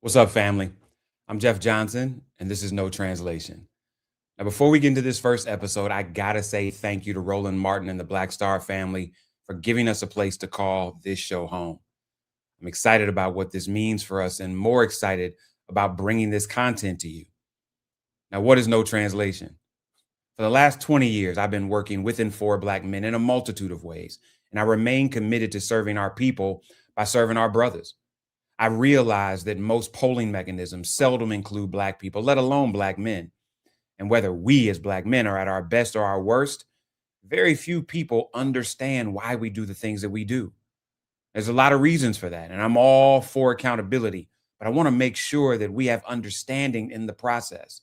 What's up, family? I'm Jeff Johnson, and this is No Translation. Now, before we get into this first episode, I gotta say thank you to Roland Martin and the Black Star family for giving us a place to call this show home. I'm excited about what this means for us and more excited about bringing this content to you. Now, what is No Translation? For the last 20 years, I've been working with and for Black men in a multitude of ways, and I remain committed to serving our people by serving our brothers. I realize that most polling mechanisms seldom include Black people, let alone Black men. And whether we as Black men are at our best or our worst, very few people understand why we do the things that we do. There's a lot of reasons for that, and I'm all for accountability, but I want to make sure that we have understanding in the process.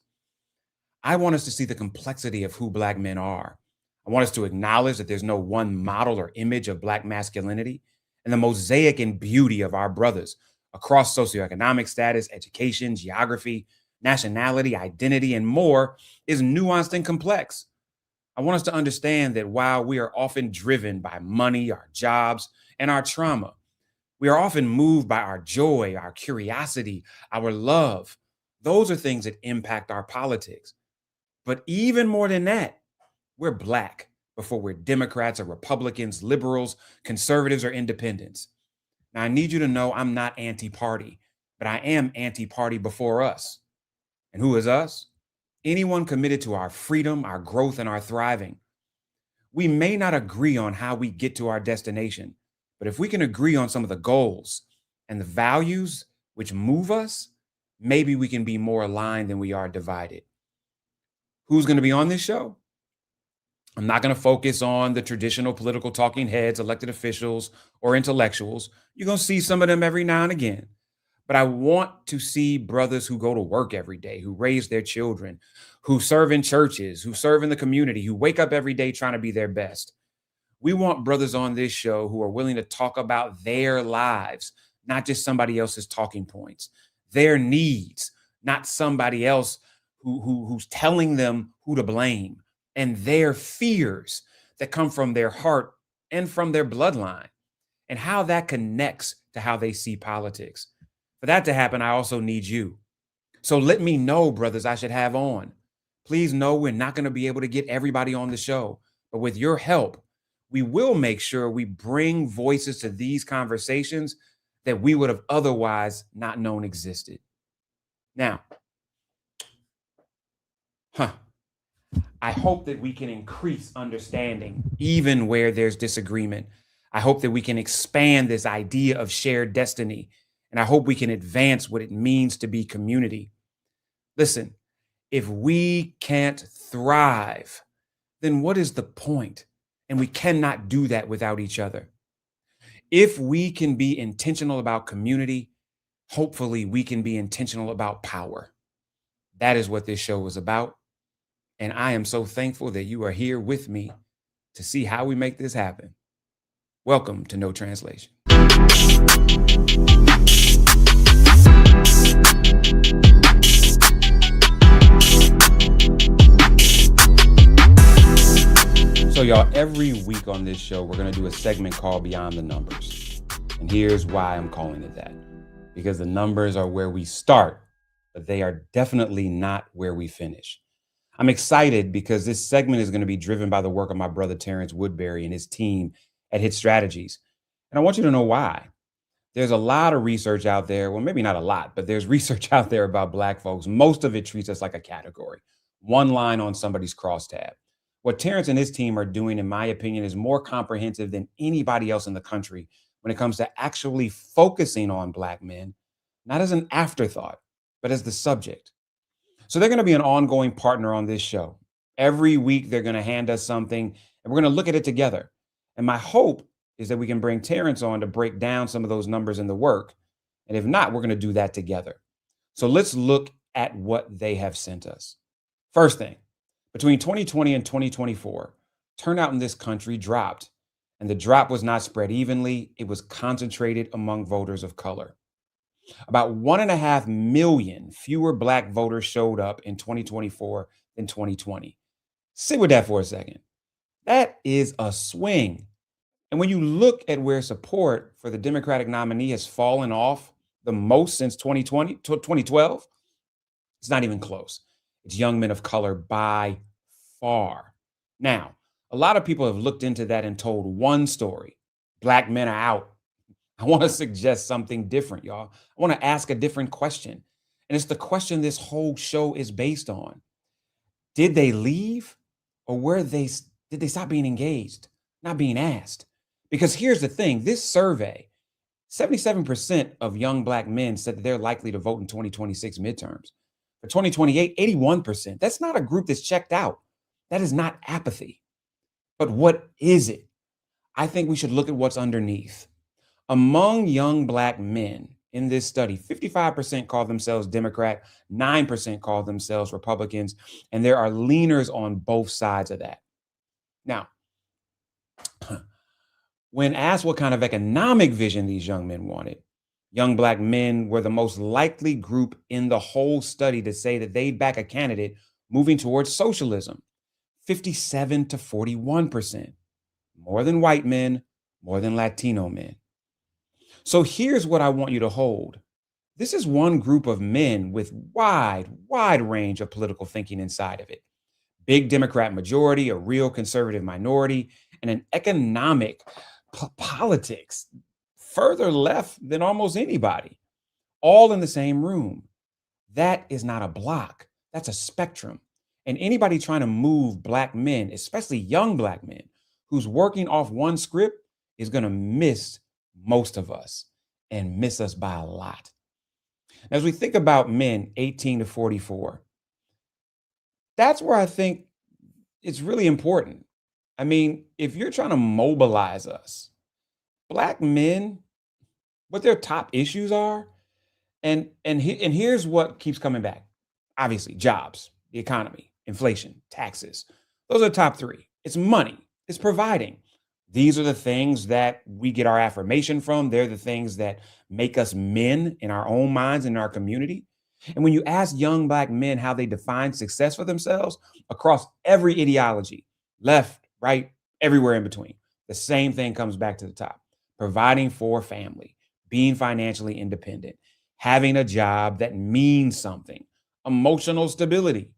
I want us to see the complexity of who Black men are. I want us to acknowledge that there's no one model or image of Black masculinity and the mosaic and beauty of our brothers across socioeconomic status, education, geography, nationality, identity, and more is nuanced and complex. I want us to understand that while we are often driven by money, our jobs, and our trauma, we are often moved by our joy, our curiosity, our love. Those are things that impact our politics. But even more than that, we're Black before we're Democrats or Republicans, liberals, conservatives, or independents. Now, I need you to know I'm not anti party, but I am anti party before us. And who is us? Anyone committed to our freedom, our growth, and our thriving. We may not agree on how we get to our destination, but if we can agree on some of the goals and the values which move us, maybe we can be more aligned than we are divided. Who's going to be on this show? I'm not going to focus on the traditional political talking heads, elected officials, or intellectuals. You're going to see some of them every now and again. But I want to see brothers who go to work every day, who raise their children, who serve in churches, who serve in the community, who wake up every day trying to be their best. We want brothers on this show who are willing to talk about their lives, not just somebody else's talking points, their needs, not somebody else who's telling them who to blame, and their fears that come from their heart and from their bloodline, and how that connects to how they see politics. For that to happen, I also need you. So let me know, brothers, I should have on. Please know we're not going to be able to get everybody on the show, but with your help, we will make sure we bring voices to these conversations that we would have otherwise not known existed. Now, I hope that we can increase understanding even where there's disagreement. I hope that we can expand this idea of shared destiny, and I hope we can advance what it means to be community. Listen, if we can't thrive, then what is the point? And we cannot do that without each other. If we can be intentional about community, hopefully we can be intentional about power. That is what this show is about. And I am so thankful that you are here with me to see how we make this happen. Welcome to No Translation. So y'all, every week on this show, we're going to do a segment called Beyond the Numbers. And here's why I'm calling it that. Because the numbers are where we start, but they are definitely not where we finish. I'm excited because this segment is going to be driven by the work of my brother, Terrence Woodbury, and his team at Hit Strategies. And I want you to know why. There's a lot of research out there. Well, maybe not a lot, but there's research out there about Black folks. Most of it treats us like a category, one line on somebody's crosstab. What Terrence and his team are doing, in my opinion, is more comprehensive than anybody else in the country when it comes to actually focusing on Black men, not as an afterthought, but as the subject. So they're going to be an ongoing partner on this show. Every week, they're going to hand us something, and we're going to look at it together. And my hope is that we can bring Terrence on to break down some of those numbers in the work. And if not, we're going to do that together. So let's look at what they have sent us. First thing, between 2020 and 2024, turnout in this country dropped. And the drop was not spread evenly. It was concentrated among voters of color. About 1.5 million fewer Black voters showed up in 2024 than 2020. Sit with that for a second. That is a swing. And when you look at where support for the Democratic nominee has fallen off the most since 2020, 2012. It's not even close. It's young men of color by far. Now, a lot of people have looked into that and told one story. Black men are out. I want to suggest something different, y'all. I want to ask a different question. And it's the question this whole show is based on. Did they leave, or did they stop being engaged, not being asked? Because here's the thing, this survey, 77% of young Black men said that they're likely to vote in 2026 midterms. For 2028, 81%. That's not a group that's checked out. That is not apathy. But what is it? I think we should look at what's underneath. Among young Black men in this study, 55% call themselves Democrat, 9% call themselves Republicans, and there are leaners on both sides of that. Now, when asked what kind of economic vision these young men wanted, young Black men were the most likely group in the whole study to say that they'd back a candidate moving towards socialism, 57 to 41%, more than white men, more than Latino men. So here's what I want you to hold. This is one group of men with wide range of political thinking inside of it. Big Democrat majority, a real conservative minority, and an economic politics further left than almost anybody, all in the same room. That is not a block. That's a spectrum. And anybody trying to move Black men, especially young Black men, who's working off one script is going to miss most of us and miss us by a lot. As we think about men 18 to 44, that's where I think it's really important. I mean, if you're trying to mobilize us, Black men, what their top issues are, and here's what keeps coming back. Obviously, jobs, the economy, inflation, taxes. Those are the top three. It's money, it's providing. These are the things that we get our affirmation from. They're the things that make us men in our own minds, in our community. And when you ask young Black men how they define success for themselves across every ideology, left, right, everywhere in between, the same thing comes back to the top. Providing for family, being financially independent, having a job that means something, emotional stability.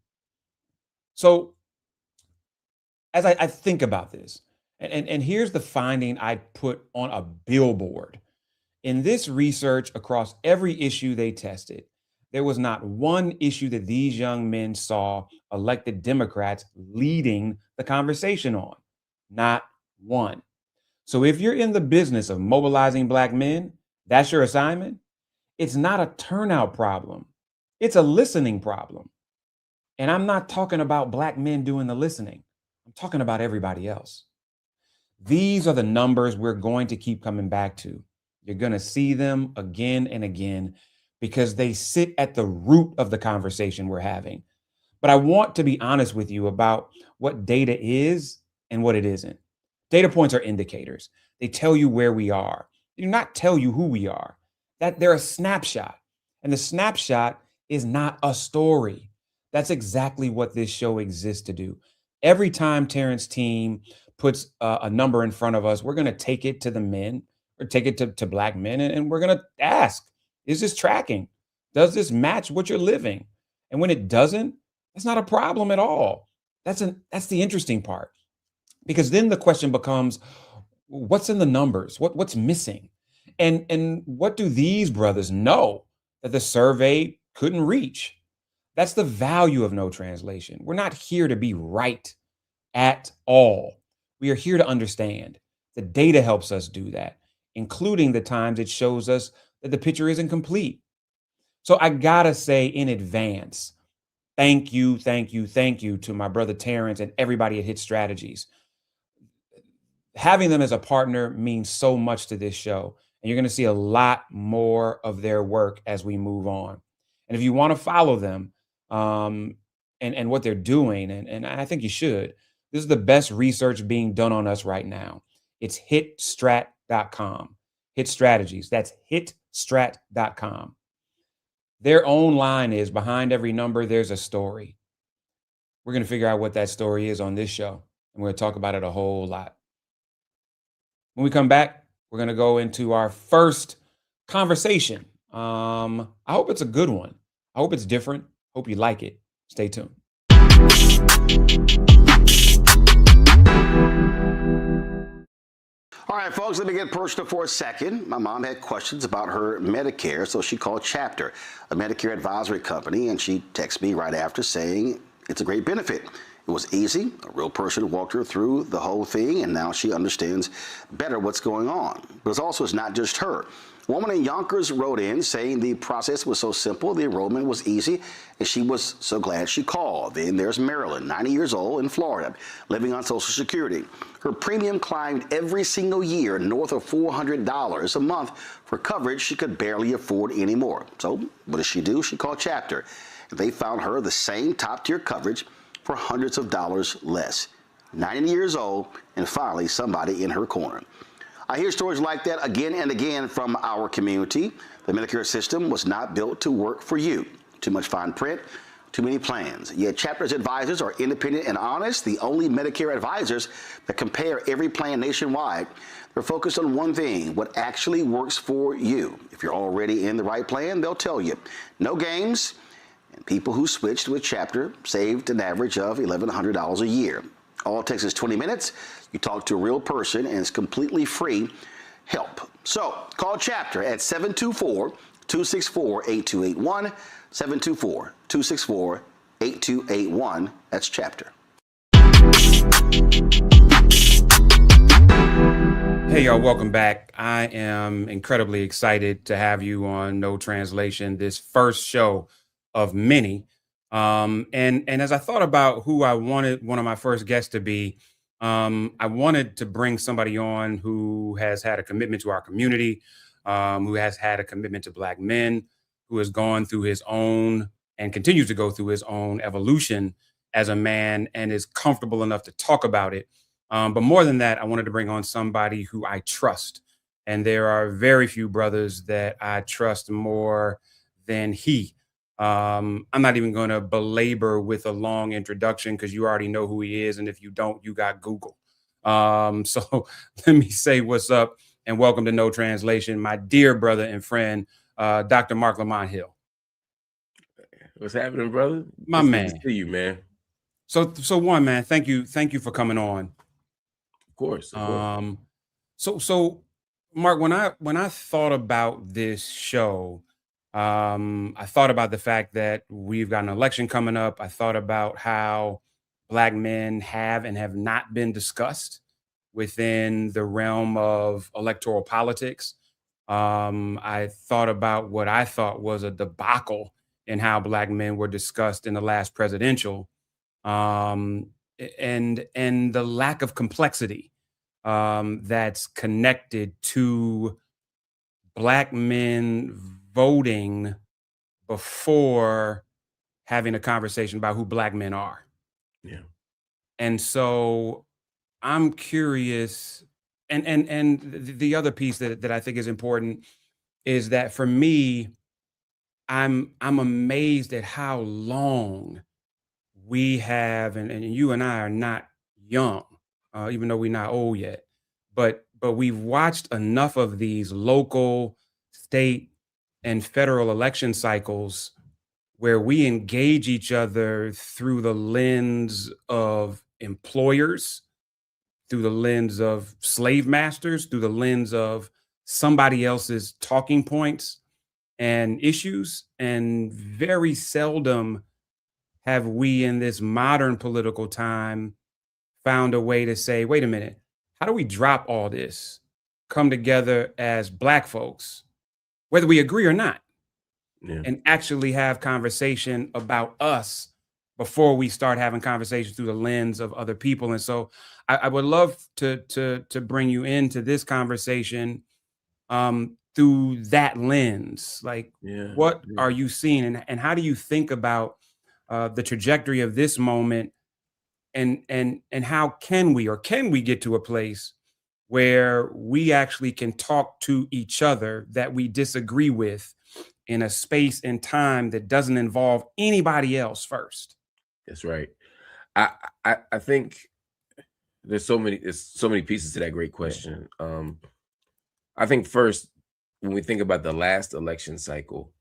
So as I think about this, and here's the finding I put on a billboard. In this research across every issue they tested, there was not one issue that these young men saw elected Democrats leading the conversation on. Not one. So if you're in the business of mobilizing Black men, that's your assignment. It's not a turnout problem. It's a listening problem. And I'm not talking about Black men doing the listening. I'm talking about everybody else. These are the numbers we're going to keep coming back to. You're going to see them again and again because they sit at the root of the conversation we're having. But I want to be honest with you about what data is and what it isn't. Data points are indicators. They tell you where we are. They do not tell you who we are. That they're a snapshot. And the snapshot is not a story. That's exactly what this show exists to do. Every time Terrence's team puts a number in front of us, we're going to take it to the men or take it to Black men, and we're going to ask, is this tracking? Does this match what you're living? And when it doesn't, that's not a problem at all. That's the interesting part, because then the question becomes, what's in the numbers? What's missing? And what do these brothers know that the survey couldn't reach? That's the value of no translation. We're not here to be right at all. We are here to understand. The data helps us do that, including the times it shows us that the picture isn't complete. So I gotta say in advance, thank you to my brother Terrence and everybody at Hit Strategies. Having them as a partner means so much to this show, and you're going to see a lot more of their work as we move on. And if you want to follow them and what they're doing, and I think you should, this is the best research being done on us right now. It's hitstrat.com. Hit Strategies. That's hitstrat.com. Their own line is, behind every number, there's a story. We're going to figure out what that story is on this show, and we're going to talk about it a whole lot. When we come back, we're going to go into our first conversation I hope it's a good one. I hope it's different. Hope you like it. Stay tuned. All right, folks, let me get personal for a second. My mom had questions about her Medicare, so she called Chapter, a Medicare advisory company, and she texted me right after saying it's a great benefit. It was easy. A real person walked her through the whole thing, and now she understands better what's going on. But it's not just her. A woman in Yonkers wrote in saying the process was so simple, the enrollment was easy, and she was so glad she called. Then there's Marilyn, 90 years old, in Florida, living on Social Security. Her premium climbed every single year north of $400 a month for coverage she could barely afford anymore. So what does she do? She called Chapter. They found her the same top-tier coverage for hundreds of dollars less. 90 years old, and finally somebody in her corner. I hear stories like that again and again from our community. The Medicare system was not built to work for you. Too much fine print, too many plans. Yet Chapter's advisors are independent and honest, the only Medicare advisors that compare every plan nationwide. They're focused on one thing, what actually works for you. If you're already in the right plan, they'll tell you. No games, and people who switched with Chapter saved an average of $1,100 a year. All it takes is 20 minutes. You talk to a real person, and it's completely free help. So call Chapter at 724-264-8281, 724-264-8281. That's Chapter. Hey, y'all, welcome back. I am incredibly excited to have you on No Translation, this first show of many. And as I thought about who I wanted one of my first guests to be, I wanted to bring somebody on who has had a commitment to our community, who has had a commitment to Black men, who has gone through his own and continues to go through his own evolution as a man and is comfortable enough to talk about it. But more than that, I wanted to bring on somebody who I trust. And there are very few brothers that I trust more than he. I'm not even going to belabor with a long introduction because you already know who he is. And if you don't, you got Google. So let me say what's up and welcome to No Translation, my dear brother and friend, Dr. Marc Lamont Hill. What's happening, brother? My It's man. good to see you, man. So one, man, thank you for coming on. Of course. So Marc, when I thought about this show, I thought about the fact that we've got an election coming up. I thought about how Black men have and have not been discussed within the realm of electoral politics. I thought about what I thought was a debacle in how Black men were discussed in the last presidential, and the lack of complexity that's connected to Black men voting before having a conversation about who Black men are. Yeah. And so I'm curious, and the other piece that I think is important is that for me, I'm amazed at how long we have, and you and I are not young, even though we're not old yet, but we've watched enough of these local, state, and federal election cycles where we engage each other through the lens of employers, through the lens of slave masters, through the lens of somebody else's talking points and issues. And very seldom have we in this modern political time found a way to say, wait a minute, how do we drop all this, come together as Black folks, whether we agree or not, and actually have conversation about us before we start having conversations through the lens of other people. And so I would love to bring you into this conversation through that lens. Like, what are you seeing, and how do you think about the trajectory of this moment, and how can we get to a place where we actually can talk to each other that we disagree with in a space and time that doesn't involve anybody else first? That's right. I think there's so many pieces to that great question. I think first, when we think about the last election cycle,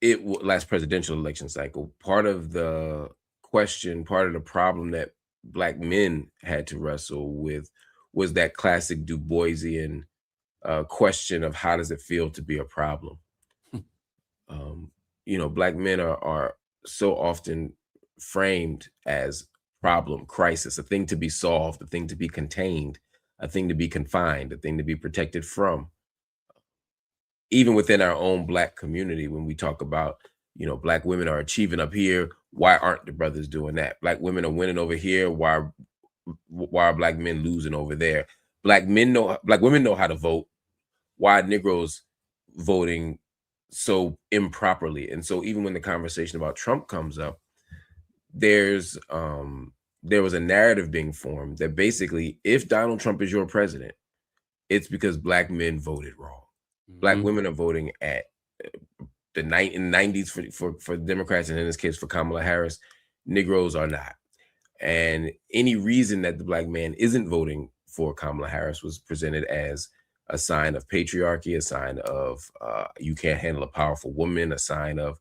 last presidential election cycle, part of the question, part of the problem that Black men had to wrestle with was that classic Du Boisian question of how does it feel to be a problem? Black men are so often framed as problem, crisis, a thing to be solved, a thing to be contained, a thing to be confined, a thing to be protected from. Even within our own Black community, when we talk about, Black women are achieving up here, why aren't the brothers doing that? Black women are winning over here, why are Black men losing over there? Black women know how to vote, why are Negroes voting so improperly? And so even when the conversation about Trump comes up, there was a narrative being formed that basically, if Donald Trump is your president, it's because Black men voted wrong. Black women are voting at in the 90s for Democrats, and in this case for Kamala Harris. Negroes are not. And any reason that the Black man isn't voting for Kamala Harris was presented as a sign of patriarchy, a sign of you can't handle a powerful woman, a sign of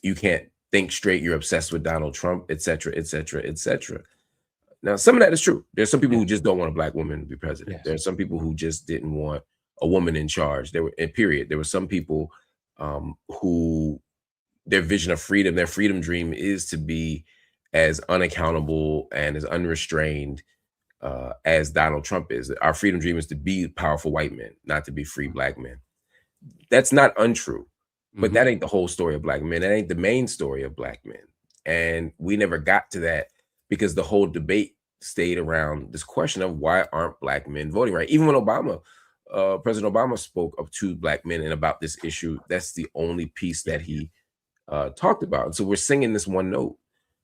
you can't think straight, you're obsessed with Donald Trump, et cetera, et cetera, et cetera. Now, some of that is true. There's some people who just don't want a Black woman to be president. Yes. There are some people who just didn't want a woman in charge. There were some people who their vision of freedom, their freedom dream is to be as unaccountable and as unrestrained as Donald Trump is. Our freedom dream is to be powerful white men, not to be free Black men. That's not untrue, but that ain't the whole story of Black men. That ain't the main story of Black men. And we never got to that because the whole debate stayed around this question of why aren't Black men voting right? Even when President Obama spoke up to Black men and about this issue, that's the only piece that he talked about. And so we're singing this one note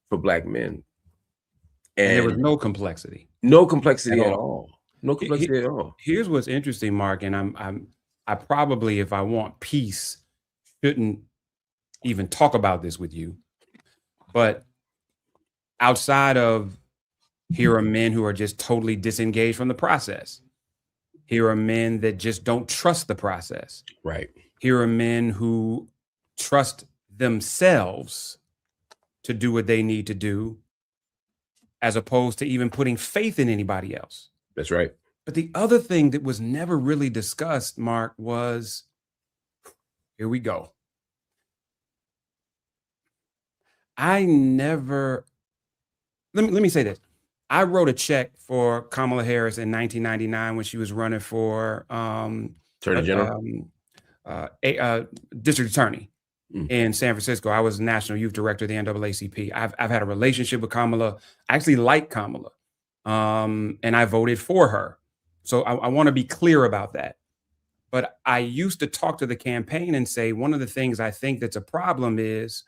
for Black men. And there was no complexity. No complexity at all. No complexity at all. Here's what's interesting, Mark, and I probably, if I want peace, shouldn't even talk about this with you. But outside of, here are men who are just totally disengaged from the process. Here are men that just don't trust the process. Right. Here are men who trust themselves to do what they need to do, as opposed to even putting faith in anybody else. That's right. But the other thing that was never really discussed, Mark, was, here we go. Let me say this. I wrote a check for Kamala Harris in 1999 when she was running for Attorney General, district attorney in San Francisco. I was national youth director of the NAACP. I've had a relationship with Kamala. I actually like Kamala, and I voted for her. So I want to be clear about that. But I used to talk to the campaign and say, one of the things I think that's a problem is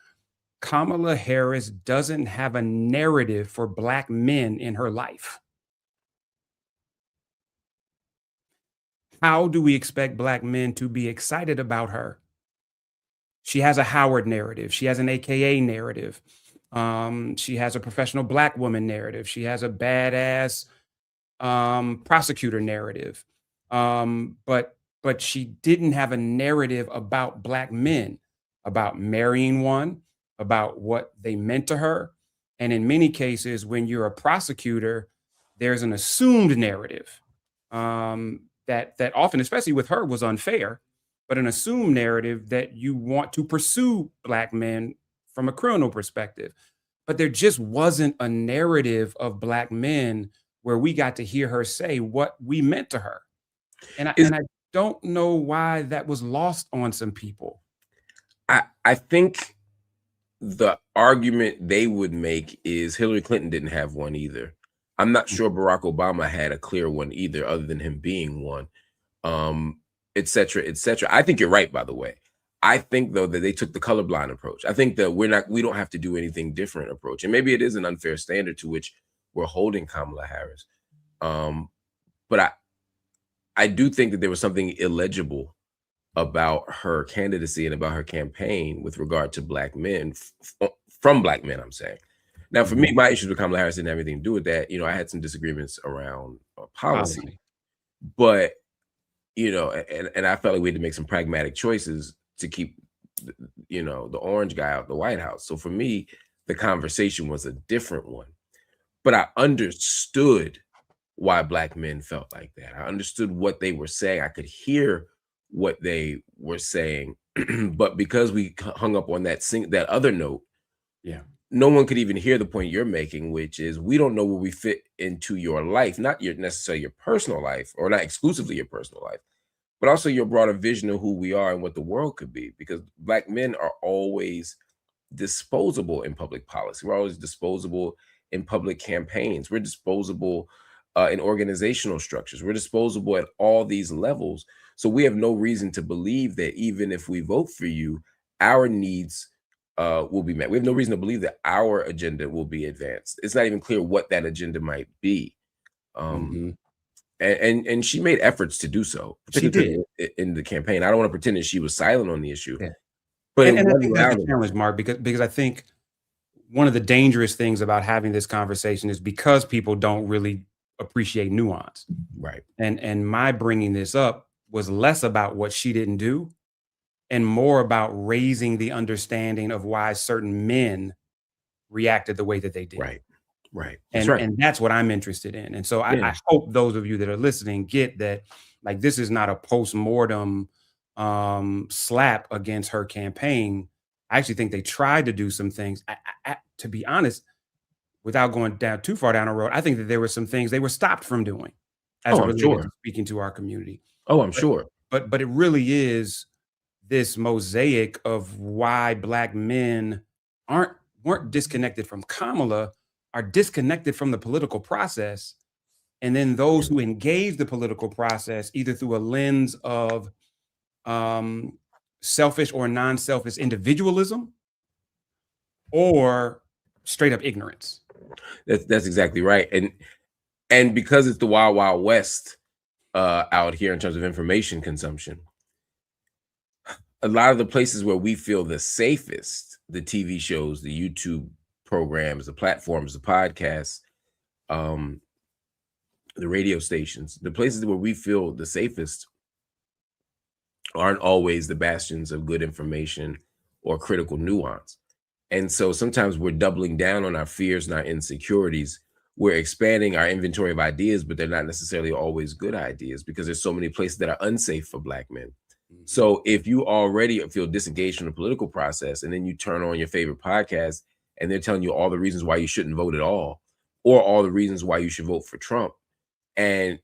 Kamala Harris doesn't have a narrative for Black men in her life. How do we expect Black men to be excited about her? She has a Howard narrative. She has an AKA narrative. She has a professional Black woman narrative. She has a badass prosecutor narrative. But she didn't have a narrative about Black men, about marrying one, about what they meant to her. And in many cases, when you're a prosecutor, there's an assumed narrative that often, especially with her, was unfair, but an assumed narrative that you want to pursue Black men from a criminal perspective. But there just wasn't a narrative of Black men where we got to hear her say what we meant to her. And I don't know why that was lost on some people. I think the argument they would make is Hillary Clinton didn't have one either. I'm not sure Barack Obama had a clear one either, other than him being one, et cetera, et cetera. I think you're right, by the way. I think, though, that they took the colorblind approach. I think that we don't have to do anything different approach. And maybe it is an unfair standard to which we're holding Kamala Harris. But I do think that there was something illegible about her candidacy and about her campaign with regard to Black men, from Black men, I'm saying. Now, for me, my issues with Kamala Harris didn't have anything to do with that. I had some disagreements around policy. But you know, and I felt like we had to make some pragmatic choices to keep, you know, the orange guy out the White House. So for me, the conversation was a different one, but I understood why Black men felt like that. I understood what they were saying. I could hear what they were saying, but because we hung up on that other note, Yeah. no one could even hear the point you're making, which is we don't know where we fit into your life, not your necessarily your personal life, or not exclusively your personal life, but also your broader vision of who we are and what the world could be. Because Black men are always disposable in public policy. We're always disposable in public campaigns. We're disposable in organizational structures. We're disposable at all these levels. So we have no reason to believe that even if we vote for you, our needs will be met. We have no reason to believe that our agenda will be advanced. It's not even clear what that agenda might be. Mhm. And she made efforts to do so, She particularly did. in the campaign. I don't want to pretend that she was silent on the issue, Yeah. but it And I wasn't think that's loud the enough. challenge, Mark, because I think one of the dangerous things about having this conversation is because people don't really appreciate nuance. Right. And my bringing this up was less about what she didn't do and more about raising the understanding of why certain men reacted the way that they did. Right. Right. That's right. And that's what I'm interested in. And so Yeah. I hope those of you that are listening get that, like, this is not a post-mortem slap against her campaign. I actually think they tried to do some things. To be honest, without going down too far down the road, I think that there were some things they were stopped from doing as Oh, it I'm related to sure. speaking to our community. Oh, I'm But sure. but it really is this mosaic of why Black men aren't weren't disconnected from Kamala, are disconnected from the political process. And then those who engage the political process either through a lens of um, selfish or non-selfish individualism or straight up ignorance. That's exactly right. And because it's the wild, wild west out here in terms of information consumption, a lot of the places where we feel the safest, the TV shows, the YouTube programs, the platforms, the podcasts, um, the radio stations, the places where we feel the safest aren't always the bastions of good information or critical nuance. And so sometimes we're doubling down on our fears and our insecurities. We're expanding our inventory of ideas, but they're not necessarily always good ideas because there's so many places that are unsafe for Black men. So if you already feel disengaged from the political process and then you turn on your favorite podcast and they're telling you all the reasons why you shouldn't vote at all, or all the reasons why you should vote for Trump, and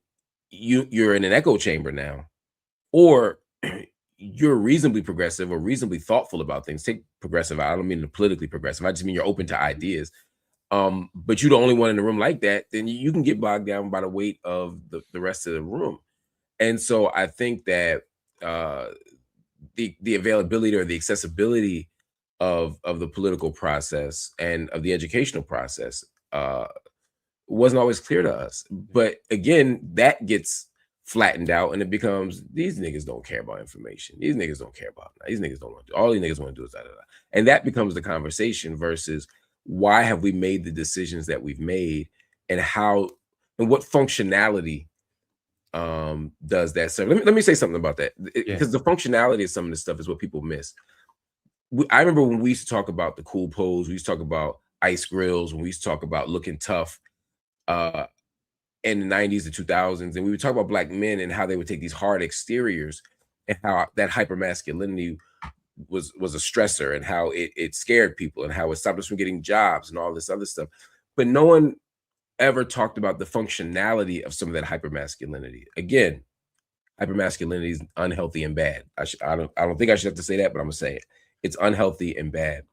you're in an echo chamber now, or you're reasonably progressive or reasonably thoughtful about things. Take progressive, I don't mean the politically progressive. I just mean you're open to ideas. But you're the only one in the room like that, then you can get bogged down by the weight of the rest of the room. And so I think that the availability or the accessibility of the political process and of the educational process wasn't always clear to us. But again, that gets flattened out and it becomes these niggas don't care about information. These niggas don't care about these niggas don't want to do all these niggas want to do is da, da, da. And that becomes the conversation versus why have we made the decisions that we've made and how and what functionality does that serve. Let me say something about that because the functionality of some of this stuff is what people miss. I remember when we used to talk about the cool pose, we used to talk about ice grills, when we used to talk about looking tough in the 90s to 2000s, and we would talk about Black men and how they would take these hard exteriors and how that hypermasculinity was a stressor and how it scared people and how it stopped us from getting jobs and all this other stuff. But no one ever talked about the functionality of some of that hypermasculinity. Again, hypermasculinity is unhealthy and bad. I don't think I should have to say that, but I'm gonna say it. It's unhealthy and bad.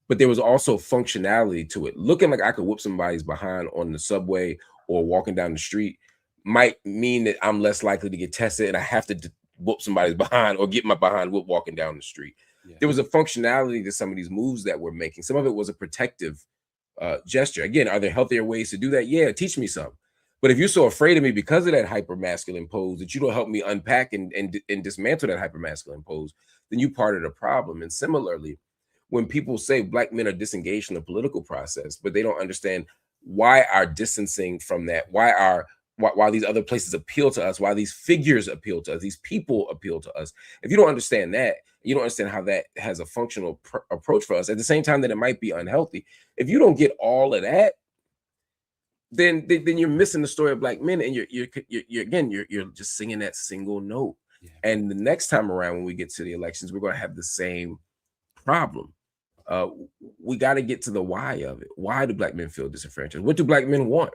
But there was also functionality to it. Looking like I could whoop somebody's behind on the subway or walking down the street might mean that I'm less likely to get tested and I have to whoop somebody's behind or get my behind whooped walking down the street. There was a functionality to some of these moves that we're making. Some of it was a protective gesture. Again, are there healthier ways to do that? Yeah, teach me some. But if you're so afraid of me because of that hypermasculine pose that you don't help me unpack and dismantle that hypermasculine pose, then you part of the problem. And similarly, when people say Black men are disengaged from the political process, but they don't understand why our distancing from that, why our why these other places appeal to us, why these figures appeal to us, these people appeal to us. If you don't understand that, you don't understand how that has a functional approach for us, at the same time that it might be unhealthy. If you don't get all of that, then you're missing the story of Black men, and you're just singing that single note. Yeah. And the next time around, when we get to the elections, we're going to have the same problem. We got to get to the why of it. Why do Black men feel disenfranchised? What do Black men want?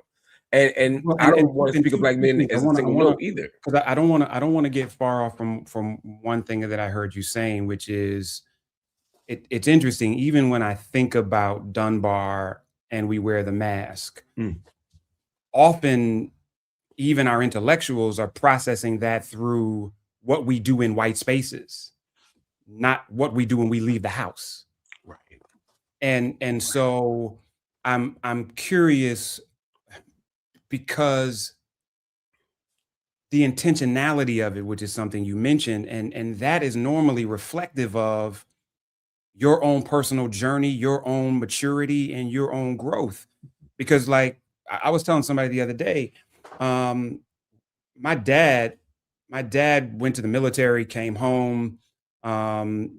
And Well, I don't want to speak of Black men I as a wanna- single I wanna- note either. because I don't want to get far off from one thing that I heard you saying, which is it's interesting. Even when I think about Dunbar and we wear the mask, often even our intellectuals are processing that through what we do in white spaces, not what we do when we leave the house. Right. And so I'm curious, because the intentionality of it, which is something you mentioned, and that is normally reflective of your own personal journey, your own maturity, and your own growth. Because like I was telling somebody the other day, my dad went to the military, came home,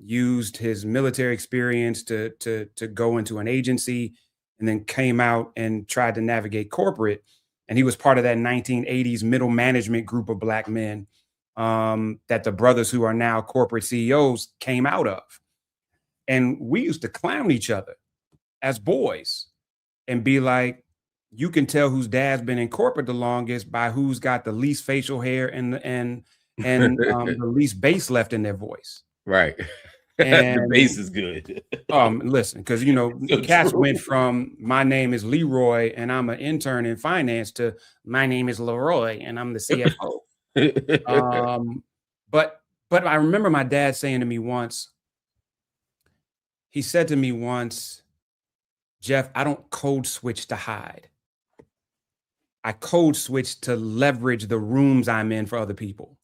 used his military experience to go into an agency, and then came out and tried to navigate corporate. And he was part of that 1980s middle management group of Black men that the brothers who are now corporate CEOs came out of. And we used to clown each other as boys and be like, you can tell whose dad's been in corporate the longest by who's got the least facial hair and the least bass left in their voice. Right. And the bass is good. Listen, because So cats true. went from my name is Leroy and I'm an intern in finance to my name is Leroy and I'm the CFO. But I remember my dad saying to me once, he said to me once, Jeff, I don't code switch to hide. I code switch to leverage the rooms I'm in for other people.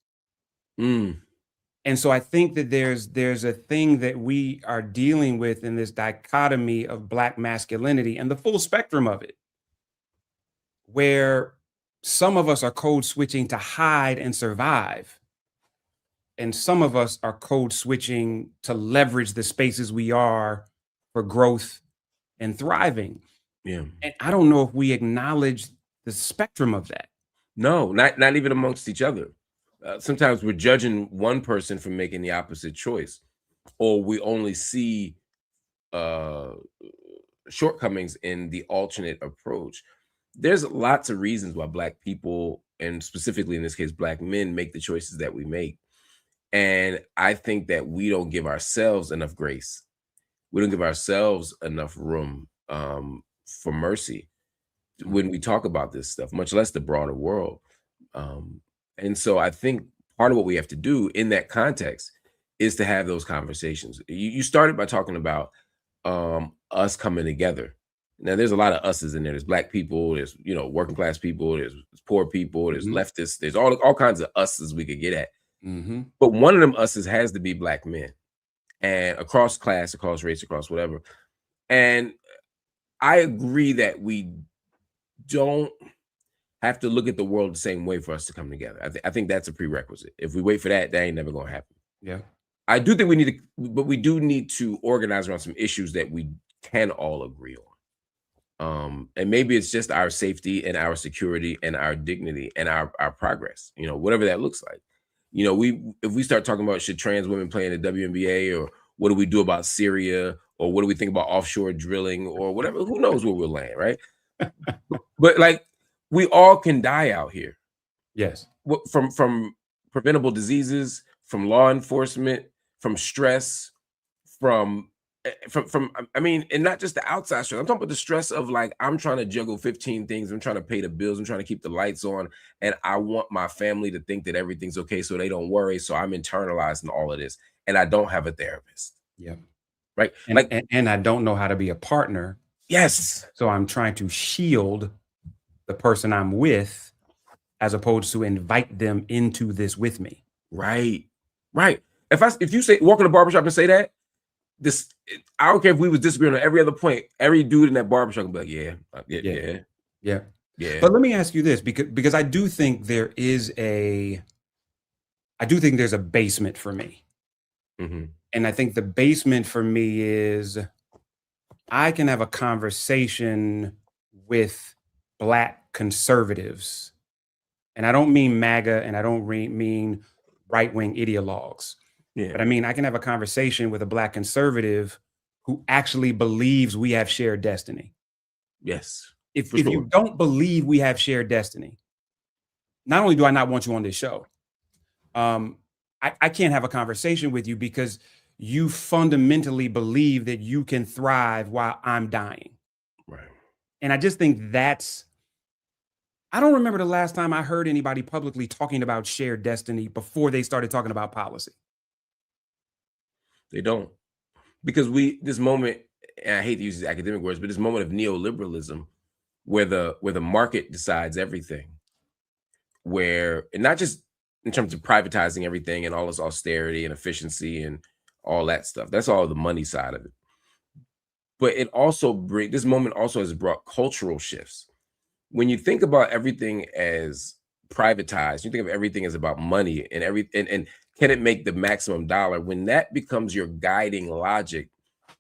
And so I think that there's a thing that we are dealing with in this dichotomy of Black masculinity and the full spectrum of it, where some of us are code switching to hide and survive. And some of us are code switching to leverage the spaces we are for growth and thriving. Yeah. And I don't know if we acknowledge the spectrum of that. No, not even amongst each other. Sometimes we're judging one person for making the opposite choice, or we only see shortcomings in the alternate approach. There's lots of reasons why Black people, and specifically in this case, Black men, make the choices that we make. And I think that we don't give ourselves enough grace. We don't give ourselves enough room for mercy when we talk about this stuff, much less the broader world. And so I think part of what we have to do in that context is to have those conversations. You started by talking about us coming together. Now, there's a lot of us's in there. There's Black people, there's working class people, there's poor people, there's leftists, there's all kinds of us's we could get at. But one of them us's has to be Black men, and across class, across race, across whatever. And I agree that we don't have to look at the world the same way for us to come together. I think that's a prerequisite. If we wait for that, that ain't never going to happen. Yeah. I do think we do need to organize around some issues that we can all agree on. And maybe it's just our safety and our security and our dignity and our progress, whatever that looks like. If we start talking about should trans women play in the WNBA, or what do we do about Syria, or what do we think about offshore drilling, or whatever, who knows where we'll land, right? But like, we all can die out here. Yes. From preventable diseases, from law enforcement, from stress, from and not just the outside stress. I'm talking about the stress of like, I'm trying to juggle 15 things. I'm trying to pay the bills. I'm trying to keep the lights on. And I want my family to think that everything's okay so they don't worry. So I'm internalizing all of this. And I don't have a therapist. Yeah. Right. And I don't know how to be a partner. Yes. So I'm trying to shield the person I'm with as opposed to invite them into this with me. Right. Right. If you say walk in the barbershop and say that, I don't care if we was disagreeing on every other point, every dude in that barbershop would be like, yeah. Yeah. But let me ask you this, because I do think there's a basement for me. Hmm. And I think the basement for me is I can have a conversation with Black conservatives. And I don't mean MAGA and I don't mean right-wing ideologues. Yeah. But I mean, I can have a conversation with a Black conservative who actually believes we have shared destiny. Yes. If For you sure. don't believe we have shared destiny, not only do I not want you on this show, I can't have a conversation with you because you fundamentally believe that you can thrive while I'm dying. Right. And I just think I don't remember the last time I heard anybody publicly talking about shared destiny before they started talking about policy. They don't. Because this moment, and I hate to use these academic words, but this moment of neoliberalism where the market decides everything, and not just in terms of privatizing everything and all this austerity and efficiency and all that stuff. That's all the money side of it. But this moment also has brought cultural shifts. When you think about everything as privatized, you think of everything as about money and can it make the maximum dollar? When that becomes your guiding logic,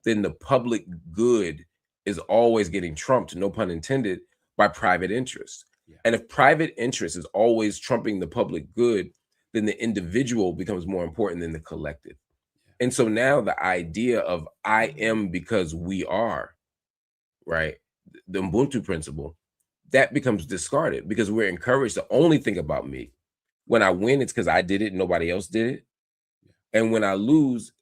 then the public good is always getting trumped, no pun intended, by private interest. Yeah. And if private interest is always trumping the public good, then the individual becomes more important than the collective. Yeah. And so now the idea of I am because we are, right? The Ubuntu principle, that becomes discarded because we're encouraged to only think about me. When I win, it's because I did it and nobody else did it. And when I lose,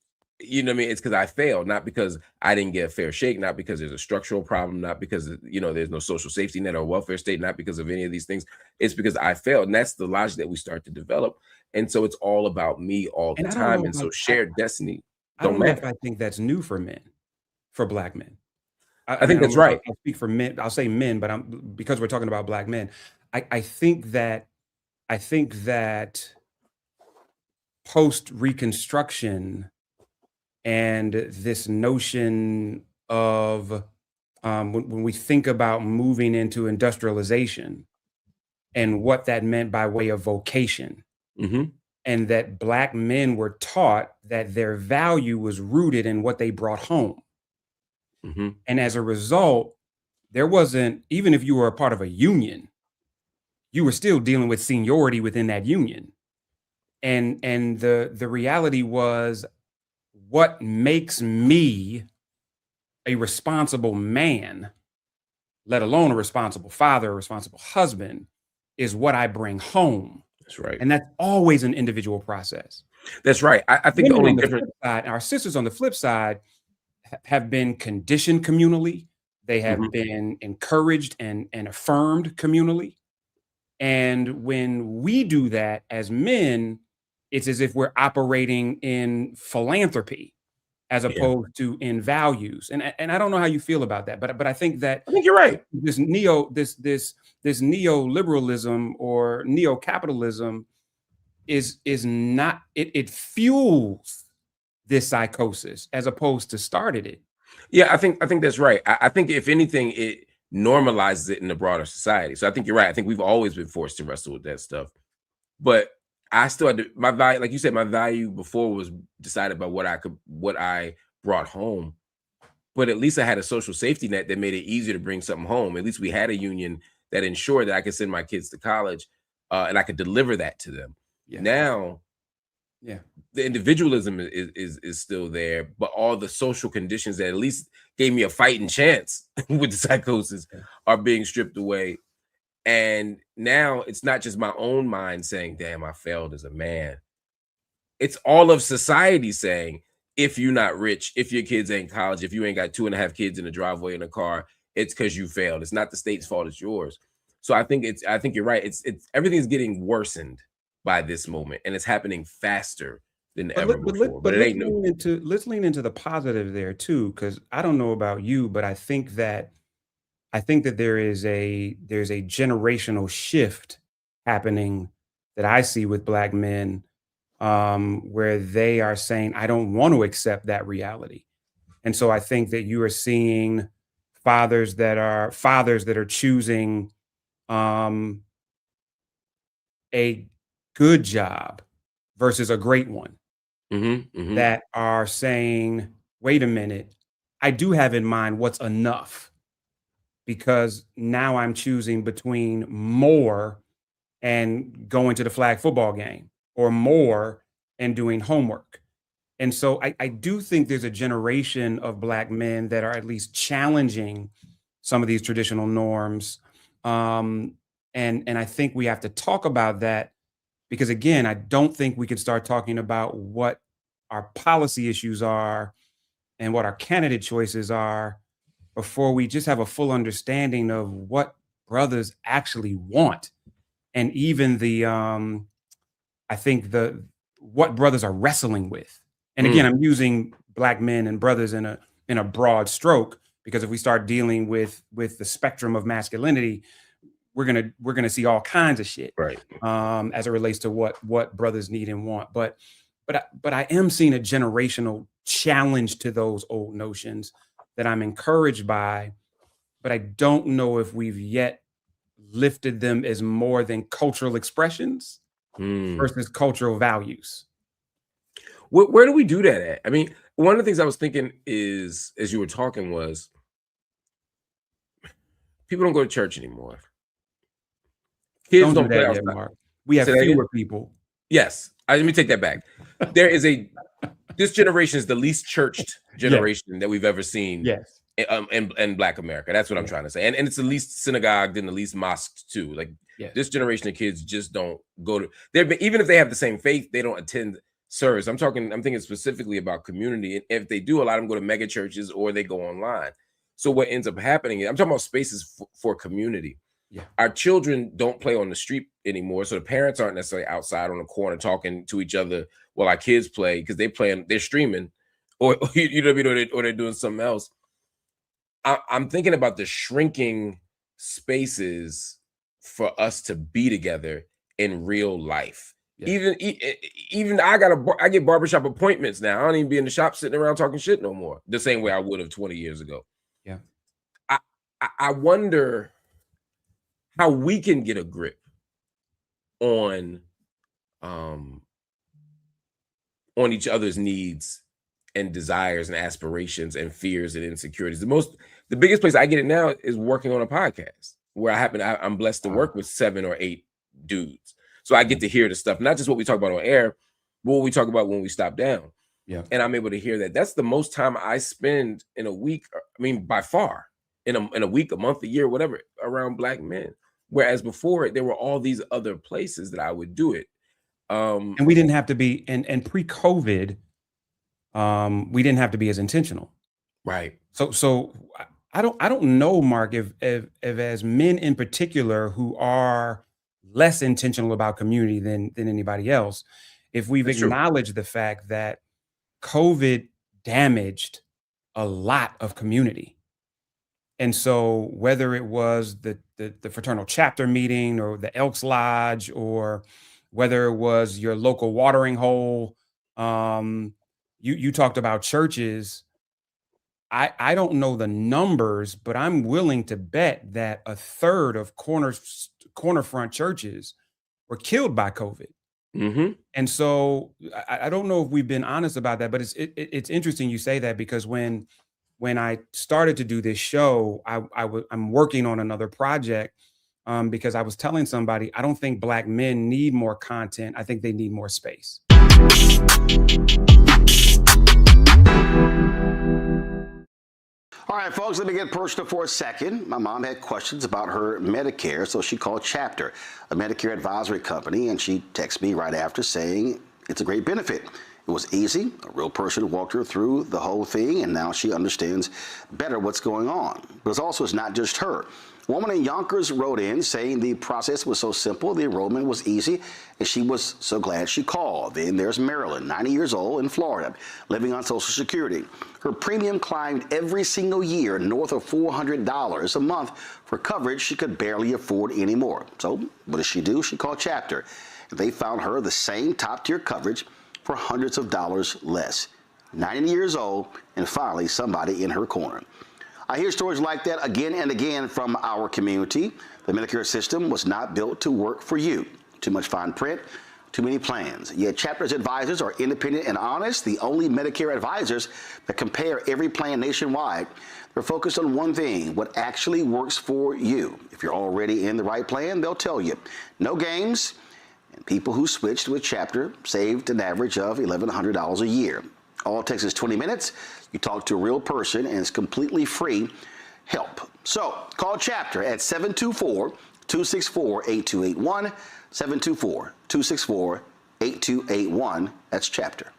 you know what I mean? It's because I failed, not because I didn't get a fair shake, not because there's a structural problem, not because, there's no social safety net or welfare state, not because of any of these things. It's because I failed. And that's the logic that we start to develop. And so it's all about me all the And I don't time. know And if so shared destiny I don't don't know if matter. I think that's new for men, for Black men. I think that's right. I'll speak for men. I'll say men, but because we're talking about Black men. I think that post Reconstruction and this notion of when we think about moving into industrialization and what that meant by way of vocation, Hmm. and that Black men were taught that their value was rooted in what they brought home. Hmm. And as a result, there wasn't, even if you were a part of a union, you were still dealing with seniority within that union. And the reality was, what makes me a responsible man, let alone a responsible father, a responsible husband, is what I bring home. That's right. And that's always an individual process. That's right. I think the Women only on the difference. flip side, our sisters on the flip side, have been conditioned communally. They have Mhm. been encouraged and affirmed communally. And when we do that as men, it's as if we're operating in philanthropy as Yeah, opposed to in values. And I don't know how you feel about that, but I think that I think you're right. this neoliberalism or neo-capitalism is not, it fuels this psychosis as opposed to started it. Yeah, I think that's right. I think if anything, it normalizes it in the broader society. So I think you're right. I think we've always been forced to wrestle with that stuff. But I still had my value, like you said, my value before was decided by what I brought home. But at least I had a social safety net that made it easier to bring something home. At least we had a union that ensured that I could send my kids to college, and I could deliver that to them. Yeah. Now Yeah. the individualism is still there, but all the social conditions that at least gave me a fighting chance with the psychosis Yeah. are being stripped away. And now it's not just my own mind saying, damn, I failed as a man. It's all of society saying, if you're not rich, if your kids ain't college, if you ain't got 2.5 kids in the driveway in a car, it's because you failed. It's not the state's fault, it's yours. So I think you're right. It's everything's getting worsened by this moment, and it's happening faster than But ever before. But it ain't new. let's lean into the positive there too, because I don't know about you, but I think that there's a generational shift happening that I see with Black men, where they are saying, I don't want to accept that reality. And so I think that you are seeing fathers that are choosing um, a good job versus a great one, that are saying, wait a minute, I do have in mind what's enough, because now I'm choosing between more and going to the flag football game, or more and doing homework. And so I do think there's a generation of Black men that are at least challenging some of these traditional norms. Um, and I think we have to talk about that, because again, I don't think we can start talking about what our policy issues are and what our candidate choices are before we just have a full understanding of what brothers actually want. And even I think what brothers are wrestling with. And again, I'm using Black men and brothers in a broad stroke, because if we start dealing with the spectrum of masculinity, we're gonna see all kinds of shit, Right. as it relates to what brothers need and want. But I am seeing a generational challenge to those old notions that I'm encouraged by, but I don't know if we've yet lifted them as more than cultural expressions versus cultural values. Where do we do that at? I mean, one of the things I was thinking is, as you were talking, was people don't go to church anymore. Kids Don't do don't play that yet, outside. Mark. We have Say that again? fewer people. Yes. Let me take that back. This generation is the least churched generation that we've ever seen Yes. in Black America. That's what I'm trying to say. And it's the least synagogued and the least mosqued too. Like Yes. this generation of kids just don't go to even if they have the same faith, they don't attend service. I'm thinking specifically about community. And if they do, a lot of them go to mega churches or they go online. So what ends up happening is, I'm talking about spaces for community. Yeah. Our children don't play on the street anymore, so the parents aren't necessarily outside on the corner talking to each other while our kids play, because they're streaming, or you know what I mean, or they're doing something else. I'm thinking about the shrinking spaces for us to be together in real life. Yeah. Even I get barbershop appointments now. I don't even be in the shop sitting around talking shit no more, the same way I would have 20 years ago. Yeah. I wonder how we can get a grip on each other's needs and desires and aspirations and fears and insecurities. The biggest place I get it now is working on a podcast, where I'm blessed to work with 7 or 8 dudes. So I get to hear the stuff, not just what we talk about on air, but what we talk about when we stop down. Yeah. And I'm able to hear that. That's the most time I spend in a week. I mean, by far, in a week, a month, a year, whatever, around Black men. Whereas before, there were all these other places that I would do it. And we didn't have to be, and pre-COVID, we didn't have to be as intentional. Right. So I don't know, Mark, if as men in particular who are less intentional about community than anybody else, if we've acknowledged the fact that COVID damaged a lot of community. And so whether it was the fraternal chapter meeting or the Elks Lodge, or whether it was your local watering hole, you talked about churches. I don't know the numbers, but I'm willing to bet that a third of cornerfront churches were killed by COVID. And so I don't know if we've been honest about that, but it's interesting you say that, because when I started to do this show, I'm working on another project, because I was telling somebody, I don't think Black men need more content. I think they need more space. All right, folks, let me get personal for a second. My mom had questions about her Medicare, so she called Chapter, a Medicare advisory company, and she texted me right after saying it's a great benefit. It was easy. A real person walked her through the whole thing, and now she understands better what's going on. But it's not just her. A woman in Yonkers wrote in saying the process was so simple, the enrollment was easy, and she was so glad she called. Then there's Marilyn, 90 years old, in Florida, living on Social Security. Her premium climbed every single year, north of $400 a month for coverage she could barely afford anymore. So what does she do? She called Chapter. They found her the same top-tier coverage for hundreds of dollars less. 90 years old, and finally somebody in her corner. I hear stories like that again and again from our community. The Medicare system was not built to work for you. Too much fine print, too many plans. Yet Chapter's advisors are independent and honest, the only Medicare advisors that compare every plan nationwide. They're focused on one thing, what actually works for you. If you're already in the right plan, they'll tell you. No games, and people who switched to a Chapter saved an average of $1,100 a year. All it takes is 20 minutes. You talk to a real person, and it's completely free help. So call Chapter at 724-264-8281, 724-264-8281. That's Chapter.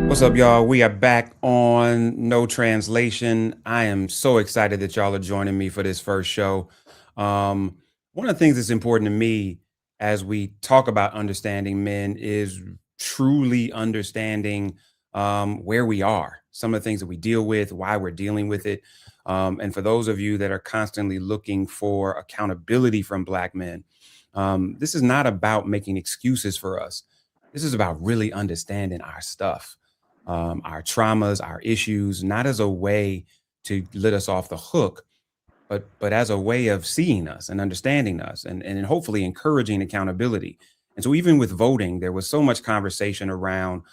What's up, y'all? We are back on No Translation. I am so excited that y'all are joining me for this first show. One of the things that's important to me as we talk about understanding men is truly understanding where we are, some of the things that we deal with, why we're dealing with it. And for those of you that are constantly looking for accountability from Black men, this is not about making excuses for us. This is about really understanding our stuff. Our traumas, our issues, not as a way to let us off the hook, but as a way of seeing us and understanding us and hopefully encouraging accountability. And so even with voting, there was so much conversation around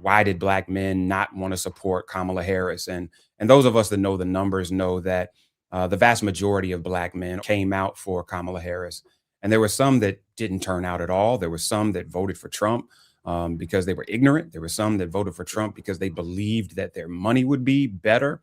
why did Black men not want to support Kamala Harris? And those of us that know the numbers know that the vast majority of Black men came out for Kamala Harris. And there were some that didn't turn out at all. There were some that voted for Trump because they were ignorant. There were some that voted for Trump because they believed that their money would be better.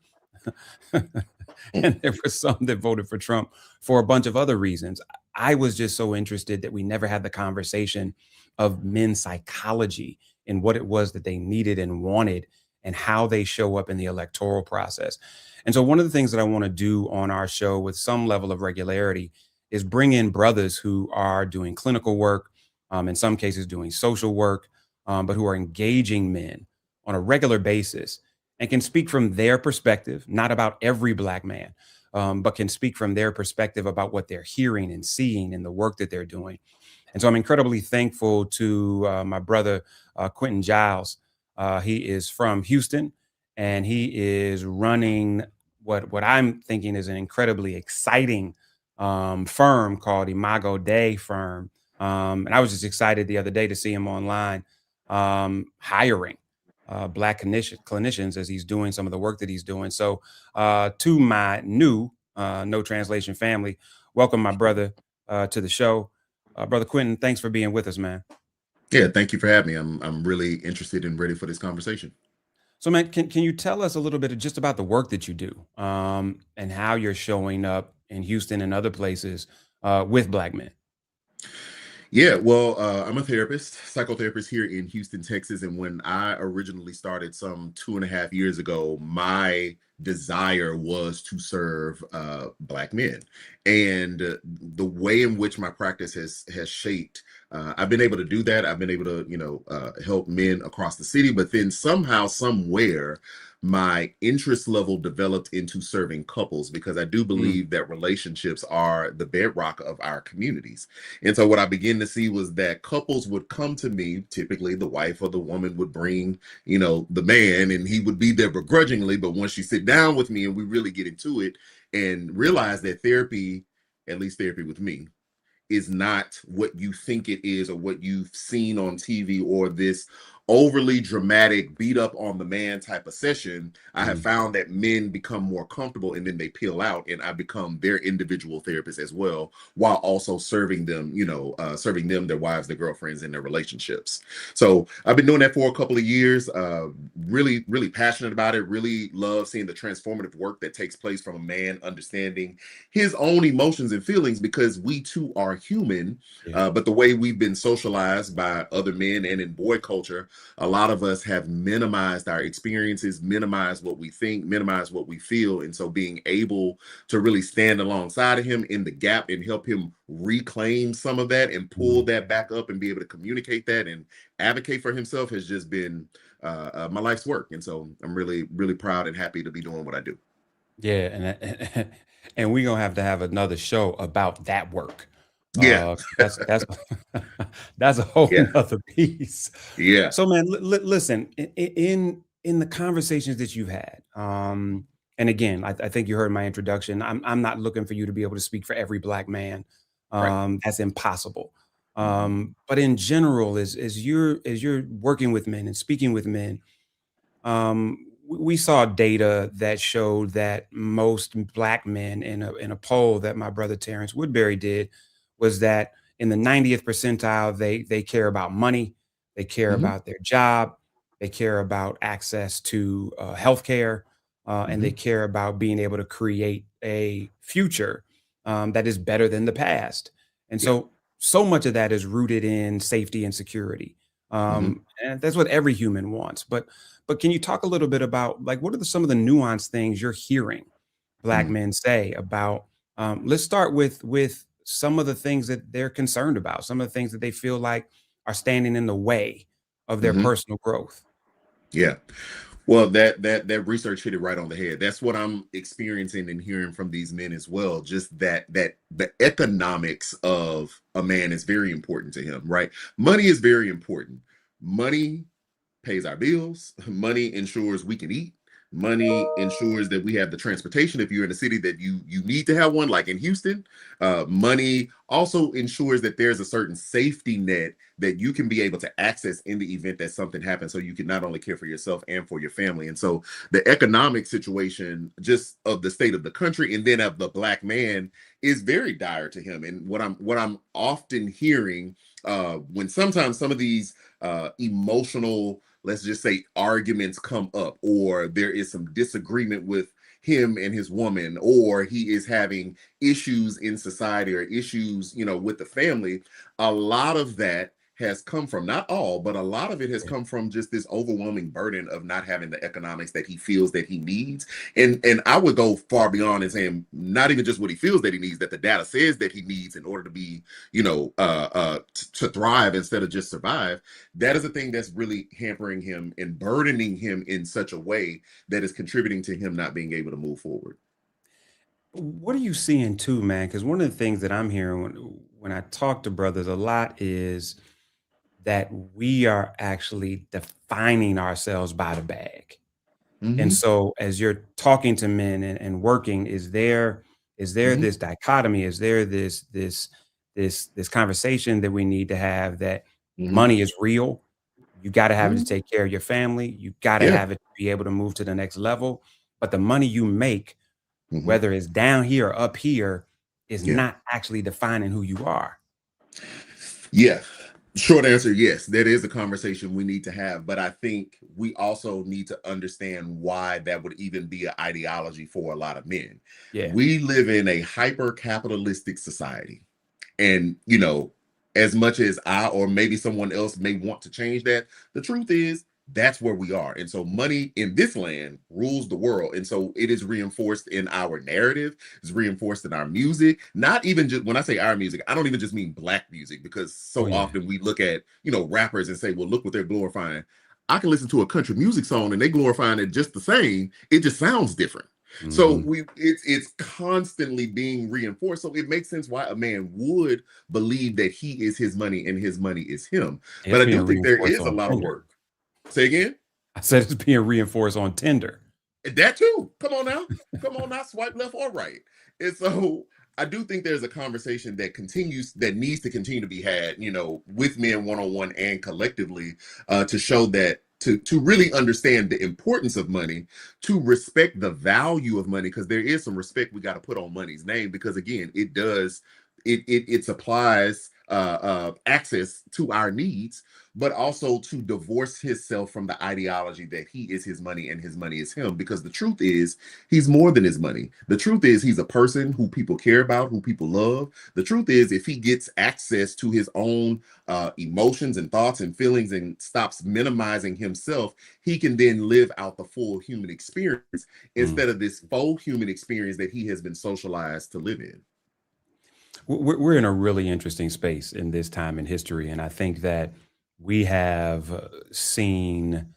And there were some that voted for Trump for a bunch of other reasons. I was just so interested that we never had the conversation of men's psychology and what it was that they needed and wanted and how they show up in the electoral process. And so one of the things that I want to do on our show with some level of regularity is bring in brothers who are doing clinical work, in some cases doing social work, but who are engaging men on a regular basis and can speak from their perspective, not about every Black man, but can speak from their perspective about what they're hearing and seeing in the work that they're doing. And so I'm incredibly thankful to my brother, Quentin Jiles. He is from Houston, and he is running what I'm thinking is an incredibly exciting firm called Imago Dei Firm. And I was just excited the other day to see him online hiring Black clinicians as he's doing some of the work that he's doing. So to my new No Translation family, welcome my brother to the show. Brother Quentin, thanks for being with us, man. Yeah, thank you for having me. I'm really interested and ready for this conversation. So, man, can you tell us a little bit just about the work that you do and how you're showing up in Houston and other places with Black men? Yeah, well, I'm a therapist, psychotherapist here in Houston, Texas. And when I originally started some 2.5 years ago, my desire was to serve Black men. And the way in which my practice has shaped, I've been able to do that. I've been able to, help men across the city. But then somehow, somewhere, my interest level developed into serving couples because I do believe that relationships are the bedrock of our communities. And so what I began to see was that couples would come to me, typically the wife or the woman would bring, the man, and he would be there begrudgingly. But once you sit down with me and we really get into it and realize that therapy, at least therapy with me, is not what you think it is or what you've seen on TV or this overly dramatic beat up on the man type of session. I have found that men become more comfortable and then they peel out, and I become their individual therapist as well, while also serving them, serving them, their wives, their girlfriends, and their relationships. So I've been doing that for a couple of years, really, really passionate about it, really love seeing the transformative work that takes place from a man understanding his own emotions and feelings, because we too are human. But the way we've been socialized by other men and in boy culture, a lot of us have minimized our experiences, minimized what we think, minimized what we feel. And so being able to really stand alongside of him in the gap and help him reclaim some of that and pull that back up and be able to communicate that and advocate for himself has just been my life's work. And so I'm really, really proud and happy to be doing what I do. Yeah, and we're gonna have to have another show about that work. Yeah. That's that's a whole Yeah. nother piece. Yeah. So, man, listen, in in the conversations that you've had, and again, I think you heard my introduction. I'm not looking for you to be able to speak for every black man. Right. That's impossible. Mhm. But in general, as you're working with men and speaking with men, we saw data that showed that most black men in a poll that my brother Terrence Woodbury did was that in the 90th percentile, they care about money, they care Mhm. about their job, they care about access to healthcare, and they Mhm. care about being able to create a future that is better than the past. And Yeah. so much of that is rooted in safety and security. Mhm. And that's what every human wants. But can you talk a little bit about like what are some of the nuanced things you're hearing black Mhm. men say about let's start with some of the things that they're concerned about, some of the things that they feel like are standing in the way of their Mhm. personal growth. Yeah. Well, that research hit it right on the head. That's what I'm experiencing and hearing from these men as well. Just that the economics of a man is very important to him, right? Money is very important. Money pays our bills. Money ensures we can eat. Money ensures that we have the transportation if you're in a city that you need to have one, like in Houston. Money also ensures that there's a certain safety net that you can be able to access in the event that something happens, so you can not only care for yourself and for your family. And so the economic situation just of the state of the country and then of the black man is very dire to him. And what I'm often hearing when sometimes some of these emotional, let's just say, arguments come up, or there is some disagreement with him and his woman, or he is having issues in society or issues, with the family. A lot of that has come from, not all, but a lot of it has Yeah. come from just this overwhelming burden of not having the economics that he feels that he needs. And I would go far beyond and saying not even just what he feels that he needs, that the data says that he needs in order to be, to thrive instead of just survive. That is a thing that's really hampering him and burdening him in such a way that is contributing to him not being able to move forward. What are you seeing too, man? Because one of the things that I'm hearing when I talk to brothers a lot is that we are actually defining ourselves by the bag. And Hmm. so as you're talking to men and working, is there Hmm. this dichotomy? Is there this conversation that we need to have that Hmm. money is real? You got to have it to Hmm. take care of your family. You got to Yeah. have it to be able to move to the next level. But the money you make, Hmm. whether it's down here or up here, is Yeah. not actually defining who you are. Yeah. Short answer, yes, that is a conversation we need to have. But I think we also need to understand why that would even be an ideology for a lot of men. Yeah. We live in a hyper capitalistic society. And, as much as I or maybe someone else may want to change that, the truth is that's where we are. And so money in this land rules the world. And so it is reinforced in our narrative, it's reinforced in our music. Not even just when I say our music, I don't even just mean black music, because Oh so yeah. often we look at, rappers and say, well, look what they're glorifying. I can listen to a country music song and they glorifying it just the same. It just sounds different. So Hmm. it's constantly being reinforced. So it makes sense why a man would believe that he is his money and his money is him. But It's I being do think there reinforced is a on lot of Tinder. work. Say again? I said it's being reinforced on Tinder. That too. Come on now. Come on now. Swipe left or right. And so I do think there's a conversation that needs to continue to be had, with men one on one and collectively, to show that to really understand the importance of money, to respect the value of money, because there is some respect we got to put on money's name, because again, it supplies access to our needs, but also to divorce himself from the ideology that he is his money and his money is him. Because the truth is, he's more than his money. The truth is, he's a person who people care about, who people love. The truth is, if he gets access to his own emotions and thoughts and feelings and stops minimizing himself, he can then live out the full human experience Mm. instead of this faux human experience that he has been socialized to live in. We're in a really interesting space in this time in history, and I think that we have seen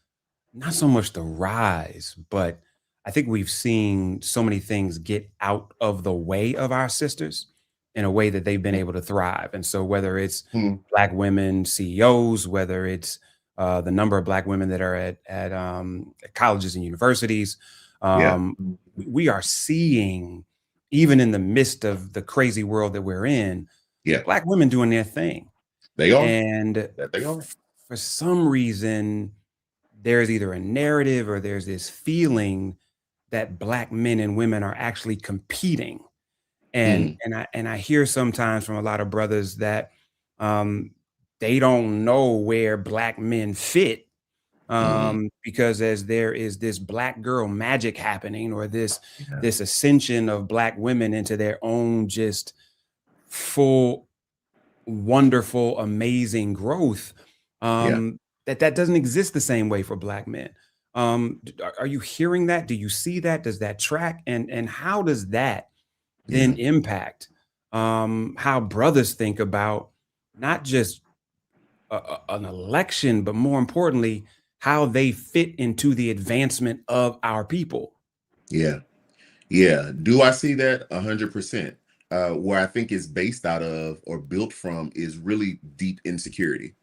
not so much the rise, but I think we've seen so many things get out of the way of our sisters in a way that they've been able to thrive. And so, whether it's Mhm. Black women CEOs, whether it's the number of Black women that are at colleges and universities. Yeah. We are seeing, even in the midst of the crazy world that we're in, Yeah. Black women doing their thing. They are. And That they are. for some reason, there's either a narrative or there's this feeling that Black men and women are actually competing. And I hear sometimes from a lot of brothers that they don't know where Black men fit, because as there is this Black girl magic happening, or this ascension of Black women into their own just full, wonderful, amazing growth, that doesn't exist the same way for Black men. Are you hearing that? Do you see that? Does that track? And how does that then impact how brothers think about not just an election, but more importantly, how they fit into the advancement of our people? Yeah. Do I see that? 100%. Where I think is based out of or built from is really deep insecurity.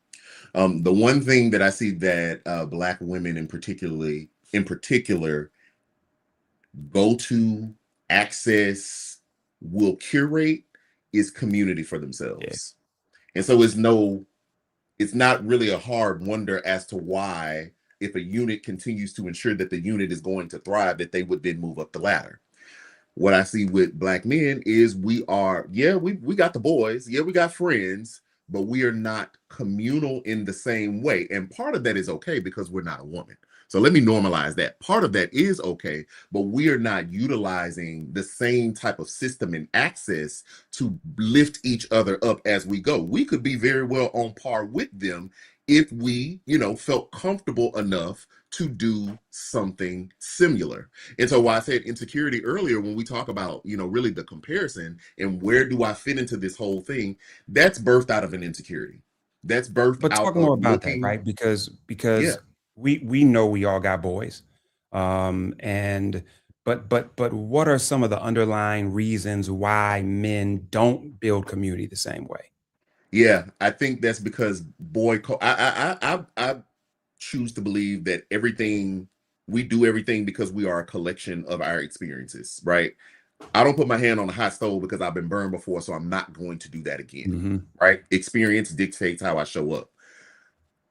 The one thing that I see that Black women in particular go to, access, will curate is community for themselves. And so it's not really a hard wonder as to why, if a unit continues to ensure that the unit is going to thrive, that they would then move up the ladder. What I see with Black men is we got the boys, we got friends, but we are not communal in the same way. And part of that is okay because we're not a woman. So let me normalize that. Part of that is okay, but we are not utilizing the same type of system and access to lift each other up as we go. We could be very well on par with them if we, felt comfortable enough to do something similar. And so why I said insecurity earlier, when we talk about, really the comparison and where do I fit into this whole thing, that's birthed out of an insecurity. That's birthed But out talk of more about looking, that, right? Because we know we all got boys. And but what are some of the underlying reasons why men don't build community the same way? Yeah, I think that's because I choose to believe that we do everything because we are a collection of our experiences, right? I don't put my hand on a hot stove because I've been burned before, so I'm not going to do that again, right? Experience dictates how I show up.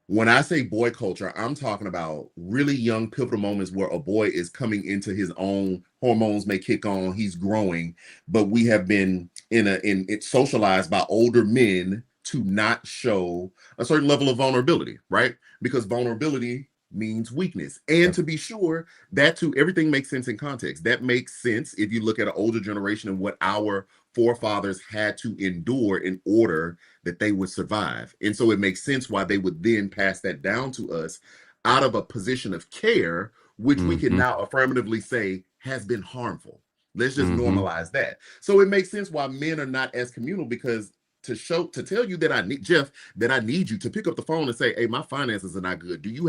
When I say boy culture, I'm talking about really young pivotal moments where a boy is coming into his own, hormones may kick on, he's growing, but we have been socialized by older men to not show a certain level of vulnerability, right? Because vulnerability means weakness. And to be sure, that too, everything makes sense in context. That makes sense if you look at an older generation and what our forefathers had to endure in order that they would survive. And so it makes sense why they would then pass that down to us out of a position of care, which we can now affirmatively say has been harmful. Let's just normalize that. So it makes sense why men are not as communal, because to tell you that I need Jeff, that I need you to pick up the phone and say, hey, my finances are not good. Do you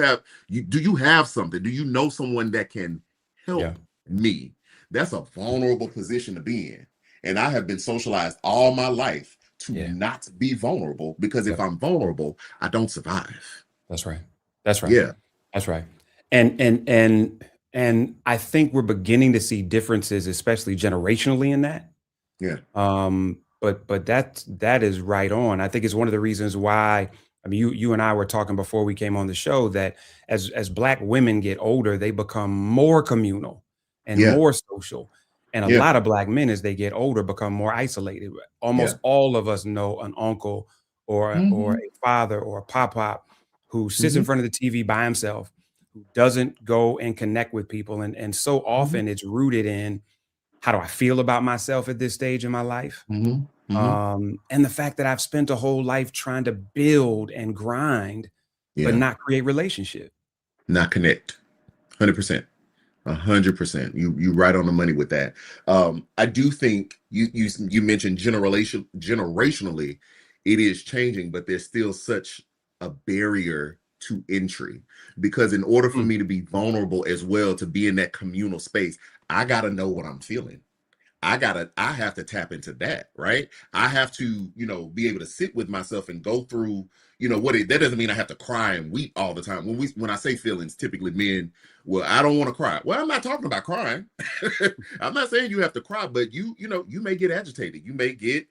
have something? Do you know someone that can help me? That's a vulnerable position to be in. And I have been socialized all my life to not be vulnerable, because if I'm vulnerable, I don't survive. That's right. That's right. Yeah. That's right. And I think we're beginning to see differences, especially generationally, in that. Yeah. But that is right on. I think it's one of the reasons why, I mean, you and I were talking before we came on the show, that as Black women get older, they become more communal and more social. And a lot of Black men, as they get older, become more isolated. Almost all of us know an uncle or a father or a pop who sits in front of the TV by himself, who doesn't go and connect with people. And so often it's rooted in, how do I feel about myself at this stage in my life? And the fact that I've spent a whole life trying to build and grind, but not create relationship. Not connect. 100%. 100%. You right on the money with that. I do think you mentioned generationally, it is changing, but there's still such a barrier to entry, because in order for me to be vulnerable as well, to be in that communal space, I got to know what I'm feeling. I have to tap into that, right? I have to, be able to sit with myself and go through, that doesn't mean I have to cry and weep all the time. When I say feelings, typically men, well, I don't want to cry. Well, I'm not talking about crying. I'm not saying you have to cry, but you may get agitated. You may get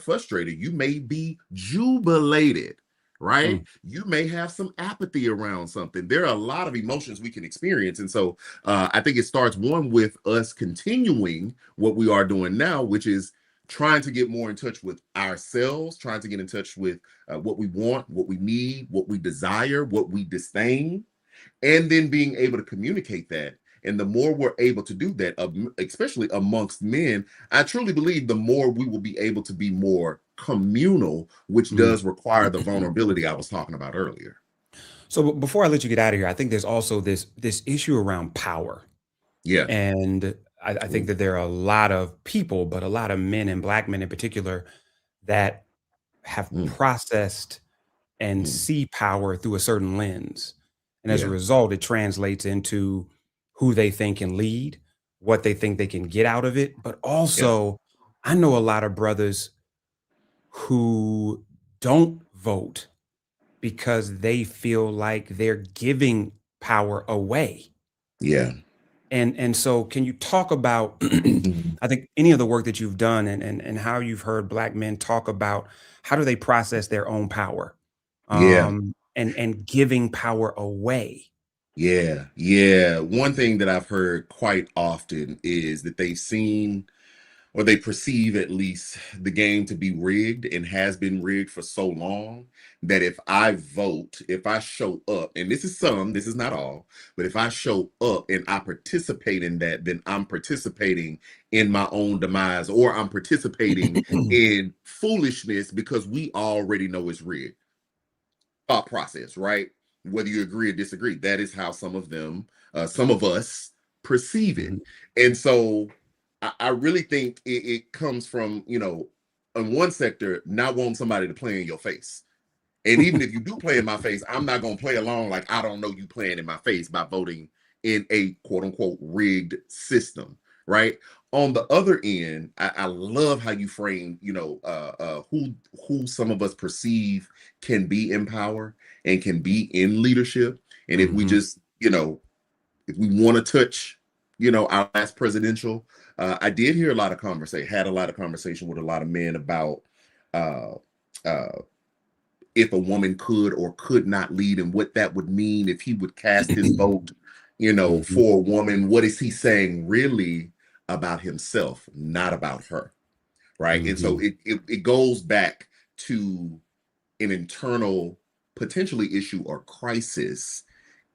frustrated. You may be jubilated, right? You may have some apathy around something. There are a lot of emotions we can experience. And so I think it starts with us continuing what we are doing now, which is trying to get more in touch with ourselves, trying to get in touch with what we want, what we need, what we desire, what we disdain, and then being able to communicate that. And the more we're able to do that, especially amongst men, I truly believe the more we will be able to be more communal, which does require the vulnerability I was talking about earlier. So before I let you get out of here, I think there's also this issue around power. Yeah. And I think that there are a lot of people, but a lot of men, and Black men in particular, that have processed and see power through a certain lens. And as a result, it translates into who they think can lead, what they think they can get out of it. But also, I know a lot of brothers who don't vote because they feel like they're giving power away. Yeah. And so can you talk about I think any of the work that you've done and how you've heard Black men talk about how do they process their own power Yeah. and giving power away? Yeah. Yeah. One thing that I've heard quite often is that they've seen, or they perceive at least, the game to be rigged and has been rigged for so long that if I vote, if I show up, and this is not all, but if I show up and I participate in that, then I'm participating in my own demise, or I'm participating in foolishness because we already know it's rigged. Thought process, right? Whether you agree or disagree, that is how some of us perceive it. And so I really think it comes from, in one sector, not wanting somebody to play in your face. And even if you do play in my face, I'm not going to play along like I don't know you playing in my face by voting in a quote unquote rigged system, right? On the other end, I love how you frame, who some of us perceive can be in power and can be in leadership. And if we just, if we want to touch, our last presidential, I did hear had a lot of conversation with a lot of men about if a woman could or could not lead and what that would mean if he would cast his vote, for a woman. What is he saying really about himself, not about her, right? And so it goes back to an internal potentially issue or crisis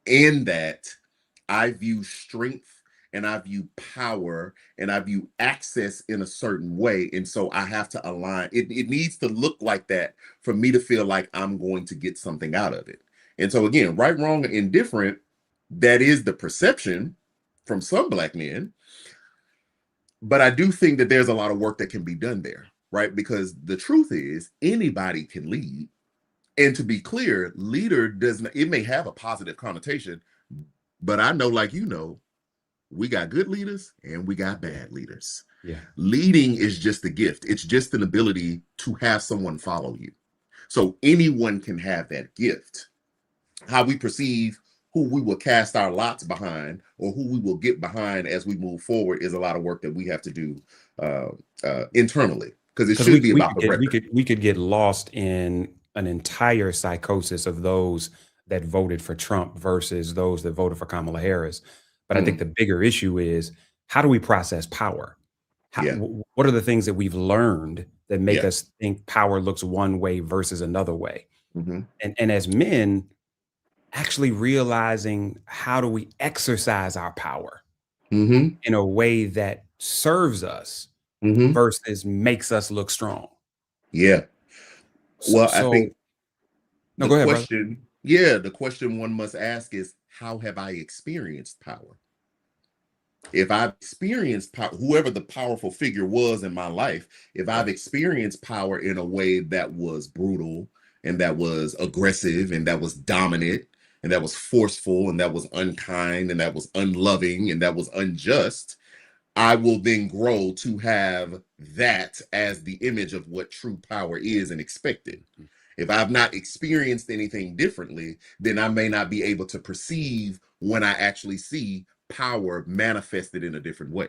in that I view strength and I view power and I view access in a certain way. And so I have to align. It needs to look like that for me to feel like I'm going to get something out of it. And so again, right, wrong, or indifferent, that is the perception from some Black men. But I do think that there's a lot of work that can be done there, right? Because the truth is anybody can lead. And to be clear, leader it may have a positive connotation, but I know, like we got good leaders and we got bad leaders. Yeah. Leading is just a gift. It's just an ability to have someone follow you. So anyone can have that gift. How we perceive who we will cast our lots behind or who we will get behind as we move forward is a lot of work that we have to do internally, because it should be about the record. We could get lost in an entire psychosis of those that voted for Trump versus those that voted for Kamala Harris. But I think the bigger issue is, how do we process power? What are the things that we've learned that make us think power looks one way versus another way? And as men, actually realizing how do we exercise our power in a way that serves us versus makes us look strong. Yeah. Well, I think no, go ahead, question, the question one must ask is, how have I experienced power? If I've experienced power, whoever the powerful figure was in my life, if I've experienced power in a way that was brutal and that was aggressive and that was dominant and that was forceful and that was unkind and that was unloving and that was unjust, I will then grow to have that as the image of what true power is and expect it. If I've not experienced anything differently, then I may not be able to perceive when I actually see power manifested in a different way.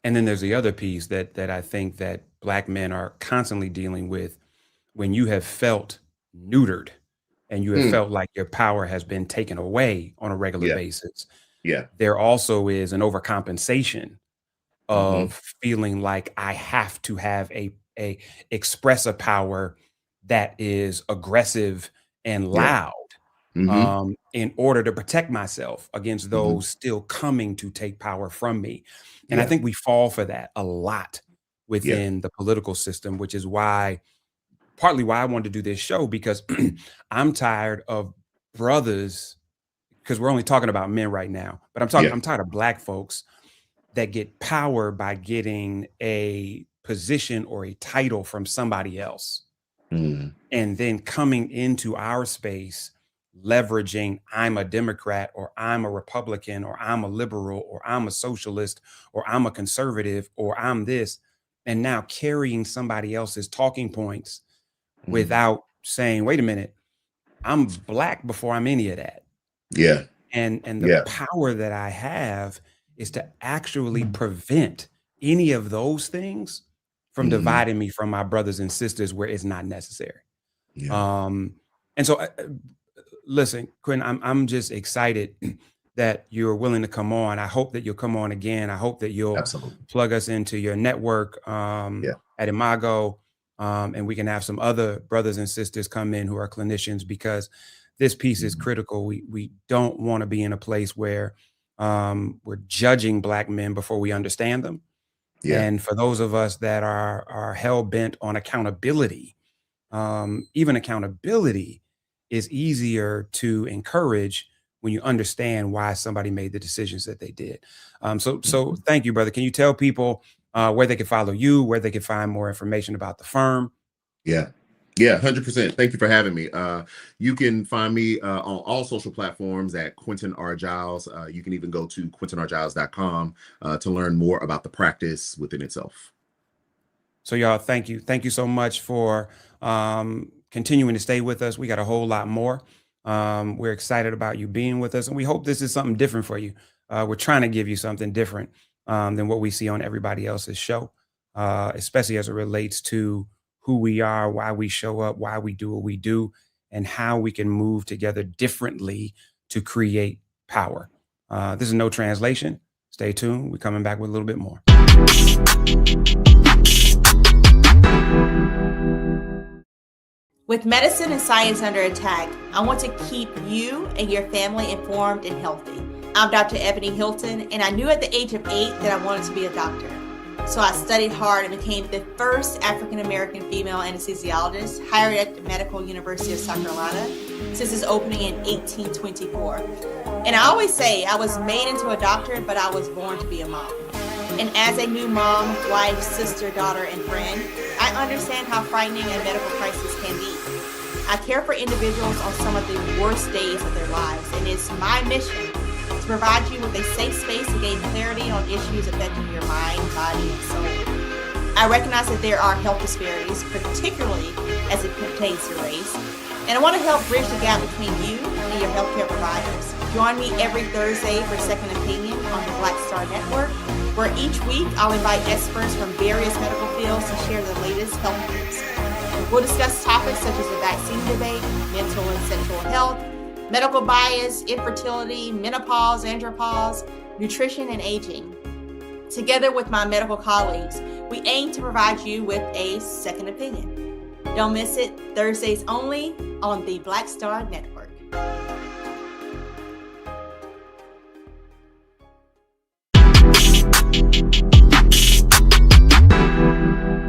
And then there's the other piece that I think that Black men are constantly dealing with when you have felt neutered and you have felt like your power has been taken away on a regular basis. Yeah. There also is an overcompensation Mm-hmm. of feeling like I have to have a express a power that is aggressive and loud Mm-hmm. in order to protect myself against Mm-hmm. those still coming to take power from me. And I Yeah. think we fall for that a lot Yeah. within the political system, which is partly why I wanted to do this show, because I'm tired of brothers, because we're only talking about men right now, but Yeah. I'm tired of Black folks that get power by getting a position or a title from somebody else, Mm. and then coming into our space leveraging I'm a Democrat or I'm a Republican or I'm a liberal or I'm a socialist or I'm a conservative or I'm this, and now carrying somebody else's talking points Mm. without saying, wait a minute, I'm Black before I'm any of that. Yeah. And the Yeah. power that I have is to actually prevent any of those things from dividing me from my brothers and sisters where it's not necessary. Yeah. And so listen, Quinn, I'm just excited that you're willing to come on. I hope that you'll come on again. I hope that you'll Absolutely. plug us into your network Yeah. at Imago, and we can have some other brothers and sisters come in who are clinicians, because this piece is critical. We don't want to be in a place where we're judging Black men before we understand them. Yeah. And for those of us that are hell bent on accountability, even accountability is easier to encourage when you understand why somebody made the decisions that they did. So thank you, brother. Can you tell people where they can follow you, where they can find more information about the firm? Yeah. Yeah, 100%. Thank you for having me. You can find me on all social platforms at Quentin R. Jiles. You can even go to quentinrgiles.com to learn more about the practice within itself. So y'all, thank you. Thank you so much for continuing to stay with us. We got a whole lot more. We're excited about you being with us, and we hope this is something different for you. We're trying to give you something different than what we see on everybody else's show, especially as it relates to who we are, why we show up, why we do what we do, and how we can move together differently to create power. This is No Translation. Stay tuned. We're coming back with a little bit more. With medicine and science under attack, I want to keep you and your family informed and healthy. I'm Dr. Ebony Hilton, and I knew at the age of 8 that I wanted to be a doctor. So I studied hard and became the first African-American female anesthesiologist hired at the Medical University of South Carolina since its opening in 1824. And I always say I was made into a doctor, but I was born to be a mom. And as a new mom, wife, sister, daughter, and friend, I understand how frightening a medical crisis can be. I care for individuals on some of the worst days of their lives, and it's my mission to provide you with a safe space to gain clarity on issues affecting your mind, body, and soul. I recognize that there are health disparities, particularly as it pertains to race, and I want to help bridge the gap between you and your healthcare providers. Join me every Thursday for Second Opinion on the Black Star Network, where each week I'll invite experts from various medical fields to share the latest health news. We'll discuss topics such as the vaccine debate, mental and sexual health, medical bias, infertility, menopause, andropause, nutrition, and aging. Together with my medical colleagues, we aim to provide you with a second opinion. Don't miss it, Thursdays only on the Black Star Network.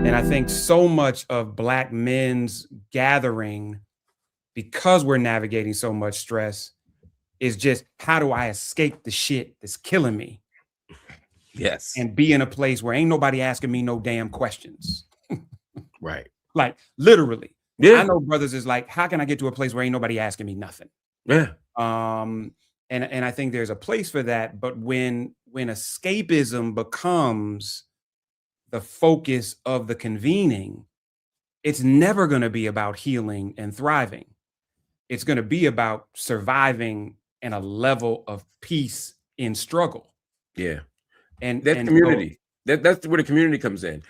And I think so much of Black men's gathering, because we're navigating so much stress, is just, how do I escape the shit that's killing me? Yes. And be in a place where ain't nobody asking me no damn questions. Right. Like literally. Yeah. I know brothers is like, how can I get to a place where ain't nobody asking me nothing? Yeah. And I think there's a place for that. But when escapism becomes the focus of the convening, it's never going to be about healing and thriving. It's going to be about surviving and a level of peace in struggle. Yeah. And That's so community. That's where the community comes in.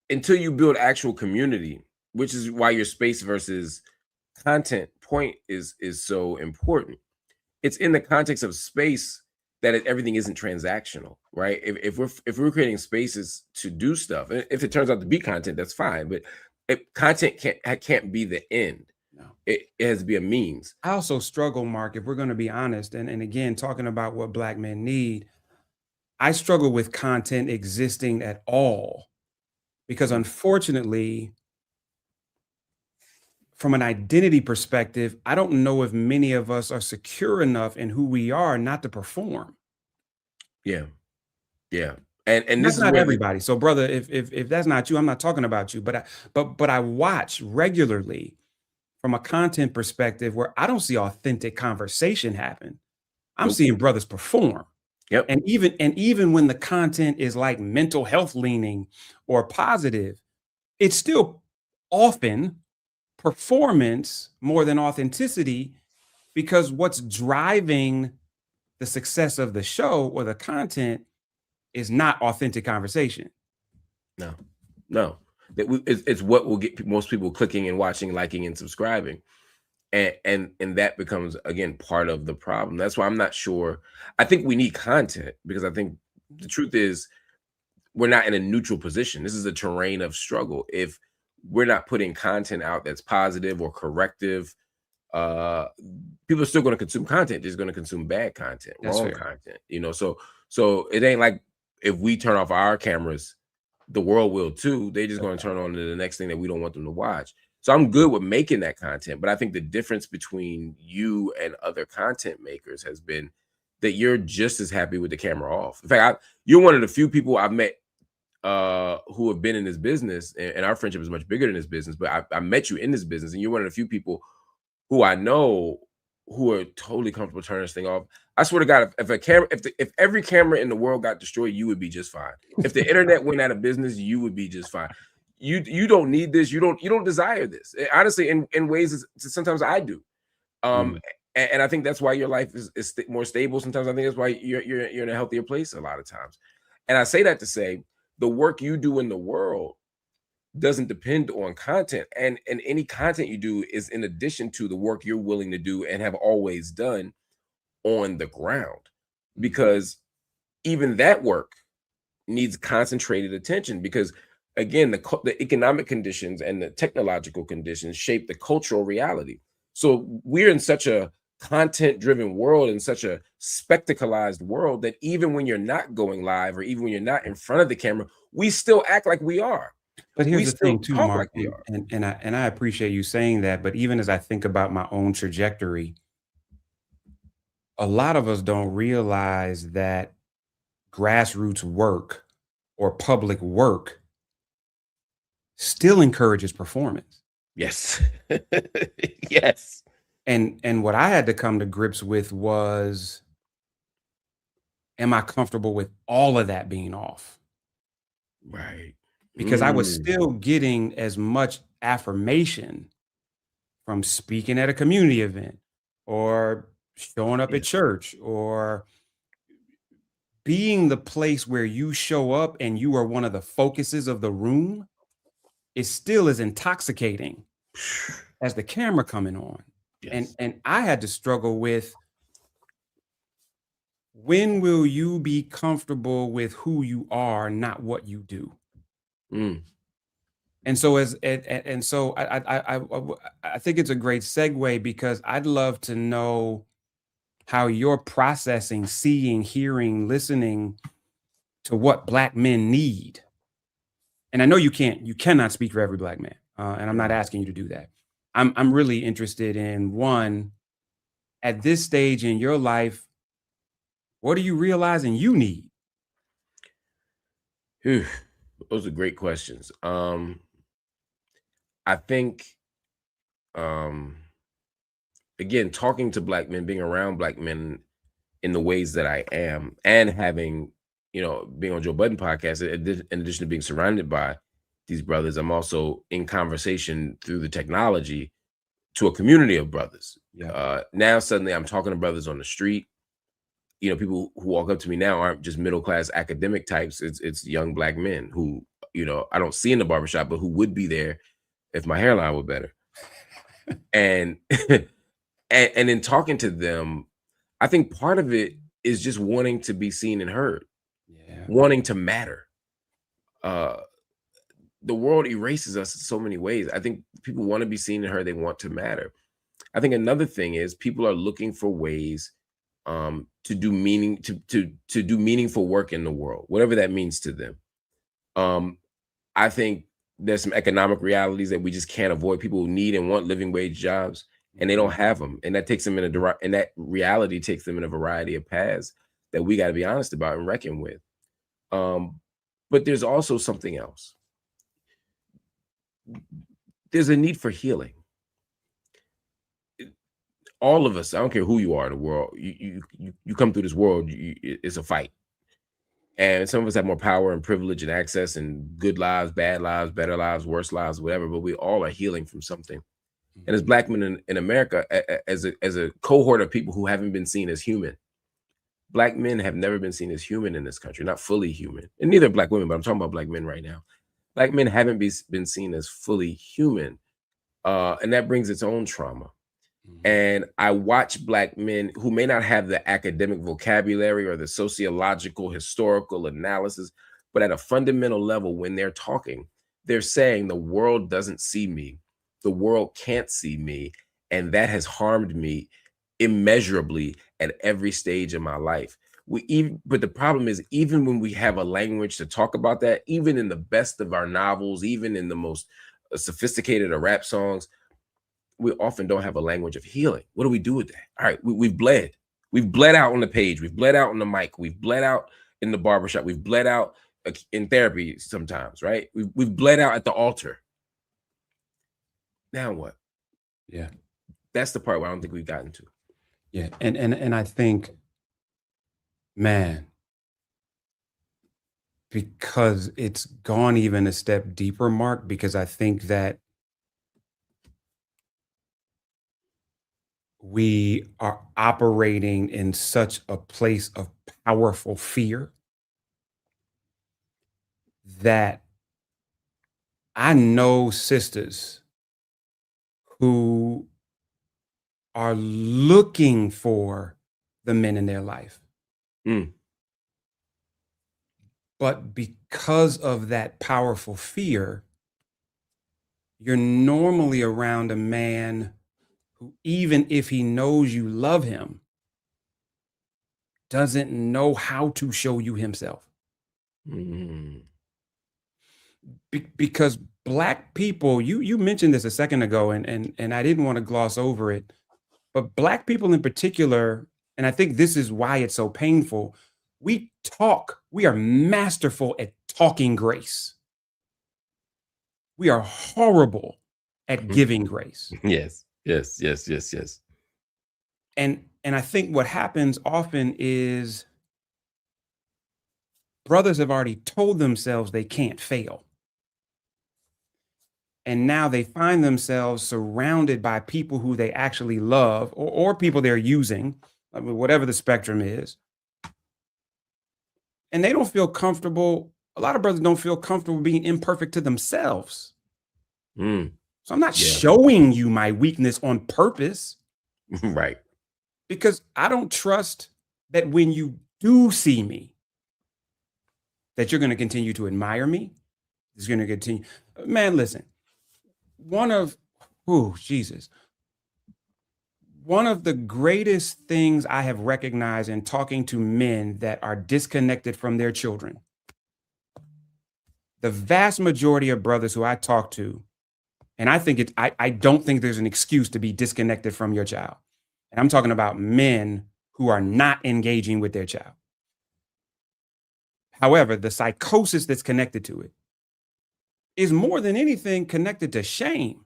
Until you build actual community, which is why your space versus content point is so important. It's in the context of space that everything isn't transactional, right? If we're creating spaces to do stuff, and if it turns out to be content, that's fine. But content can't be the end. No. It has to be a means. I also struggle, Mark, if we're going to be honest, and again, talking about what Black men need, I struggle with content existing at all because unfortunately, from an identity perspective, I don't know if many of us are secure enough in who we are not to perform. Yeah. Yeah. And That's this is not where everybody. So, brother, if that's not you, I'm not talking about you. But I watch regularly from a content perspective where I don't see authentic conversation happen. I'm Nope. seeing brothers perform. Yep. And even when the content is like mental health leaning or positive, it's still often performance more than authenticity, because what's driving the success of the show or the content is not authentic conversation. No. It's what will get most people clicking and watching, liking and subscribing. And that becomes, again, part of the problem. That's why I'm not sure. I think we need content, because I think the truth is we're not in a neutral position. This is a terrain of struggle. If we're not putting content out that's positive or corrective, people are still going to consume content. They're just going to consume bad content, That's wrong fair. content. So it ain't like if we turn off our cameras, the world will too. They're just going to turn on to the next thing that we don't want them to watch. So I'm good with making that content, but I think the difference between you and other content makers has been that you're just as happy with the camera off. In fact, you're one of the few people I've met who have been in this business, and our friendship is much bigger than this business, but I met you in this business, and you're one of the few people who I know who are totally comfortable turning this thing off. I swear to God, if every camera in the world got destroyed, you would be just fine. If the internet went out of business, you would be just fine. You don't need this. You don't desire this. Honestly, in ways sometimes I do. And I think that's why your life is more stable. Sometimes I think that's why you're in a healthier place a lot of times. And I say that to say the work you do in the world doesn't depend on content, and any content you do is in addition to the work you're willing to do and have always done on the ground, because even that work needs concentrated attention, because again, the economic conditions and the technological conditions shape the cultural reality. So we're in such a content driven world, in such a spectacleized world, that even when you're not going live or even when you're not in front of the camera, we still act like we are. But here's We the still thing too, talk Mark, like we are. and I appreciate you saying that. But even as I think about my own trajectory, a lot of us don't realize that grassroots work or public work still encourages performance. Yes. Yes. And what I had to come to grips with was, am I comfortable with all of that being off? Right. Because I was still getting as much affirmation from speaking at a community event or showing up at church or being the place where you show up and you are one of the focuses of the room. It still is intoxicating as the camera coming on. Yes. And I had to struggle with, when will you be comfortable with who you are, not what you do? And so I think it's a great segue, because I'd love to know how you're processing, seeing, hearing, listening to what Black men need. And I know you cannot speak for every Black man, and I'm not asking you to do that. I'm really interested in, one, at this stage in your life, what are you realizing you need? Those are great questions. I think again, talking to Black men, being around Black men in the ways that I am, and having, being on Joe Budden podcast, in addition to being surrounded by these brothers, I'm also in conversation through the technology to a community of brothers. Yeah. Now suddenly I'm talking to brothers on the street. People who walk up to me now aren't just middle-class academic types. It's young Black men who, I don't see in the barbershop, but who would be there if my hairline were better. And and in talking to them, I think part of it is just wanting to be seen and heard, wanting to matter. The world erases us in so many ways. I think people want to be seen and heard. They want to matter. I think another thing is people are looking for ways to do meaningful work in the world, whatever that means to them. I think there's some economic realities that we just can't avoid. People need and want living wage jobs, and they don't have them, and that takes them and that reality takes them in a variety of paths that we got to be honest about and reckon with. But there's also something else. There's a need for healing. All of us, I don't care who you are in the world, you come through this world, it's a fight. And some of us have more power and privilege and access and good lives, bad lives, better lives, worse lives, whatever, but we all are healing from something. And as Black men in America, as a cohort of people who haven't been seen as human, Black men have never been seen as human in this country, not fully human. And neither Black women, but I'm talking about Black men right now. Black men haven't been seen as fully human. And that brings its own trauma. And I watch Black men who may not have the academic vocabulary or the sociological, historical analysis, but at a fundamental level, when they're talking, they're saying the world doesn't see me. The world can't see me. And that has harmed me immeasurably at every stage of my life. But the problem is, even when we have a language to talk about that, even in the best of our novels, even in the most sophisticated of rap songs, we often don't have a language of healing. What do we do with that? All right, we've bled. We've bled out on the page. We've bled out on the mic. We've bled out in the barbershop. We've bled out in therapy sometimes, right? We've bled out at the altar. Now what? Yeah. That's the part where I don't think we've gotten to. Yeah. And I think, man, because it's gone even a step deeper, Mark, because I think that we are operating in such a place of powerful fear that I know sisters who are looking for the men in their life. But because of that powerful fear, you're normally around a man who, even if he knows you love him, doesn't know how to show you himself. Because Black people, you mentioned this a second ago, and I didn't want to gloss over it, but Black people in particular, and I think this is why it's so painful, we are masterful at talking grace. We are horrible at giving grace. Yes. And I think what happens often is brothers have already told themselves they can't fail. And now they find themselves surrounded by people who they actually love, or people they're using, I mean, whatever the spectrum is. And they don't feel comfortable. A lot of brothers don't feel comfortable being imperfect to themselves. So I'm not showing you my weakness on purpose. Right. Because I don't trust that when you do see me, that you're going to continue to admire me. It's going to continue. Man, listen, one of the greatest things I have recognized in talking to men that are disconnected from their children, the vast majority of brothers who I talk to, and I don't think there's an excuse to be disconnected from your child. And I'm talking about men who are not engaging with their child. However, the psychosis that's connected to it is more than anything connected to shame.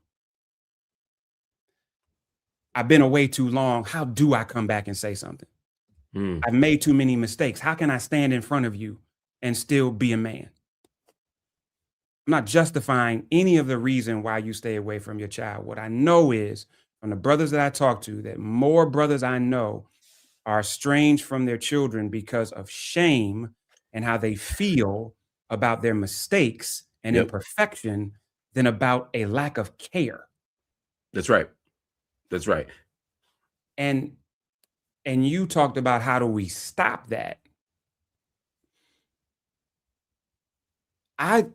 I've been away too long. How do I come back and say something? I've made too many mistakes. How can I stand in front of you and still be a man? I'm not justifying any of the reason why you stay away from your child. What I know is from the brothers that I talk to, that more brothers I know are estranged from their children because of shame and how they feel about their mistakes and imperfection than about a lack of care. That's right. That's right. And you talked about how do we stop that? I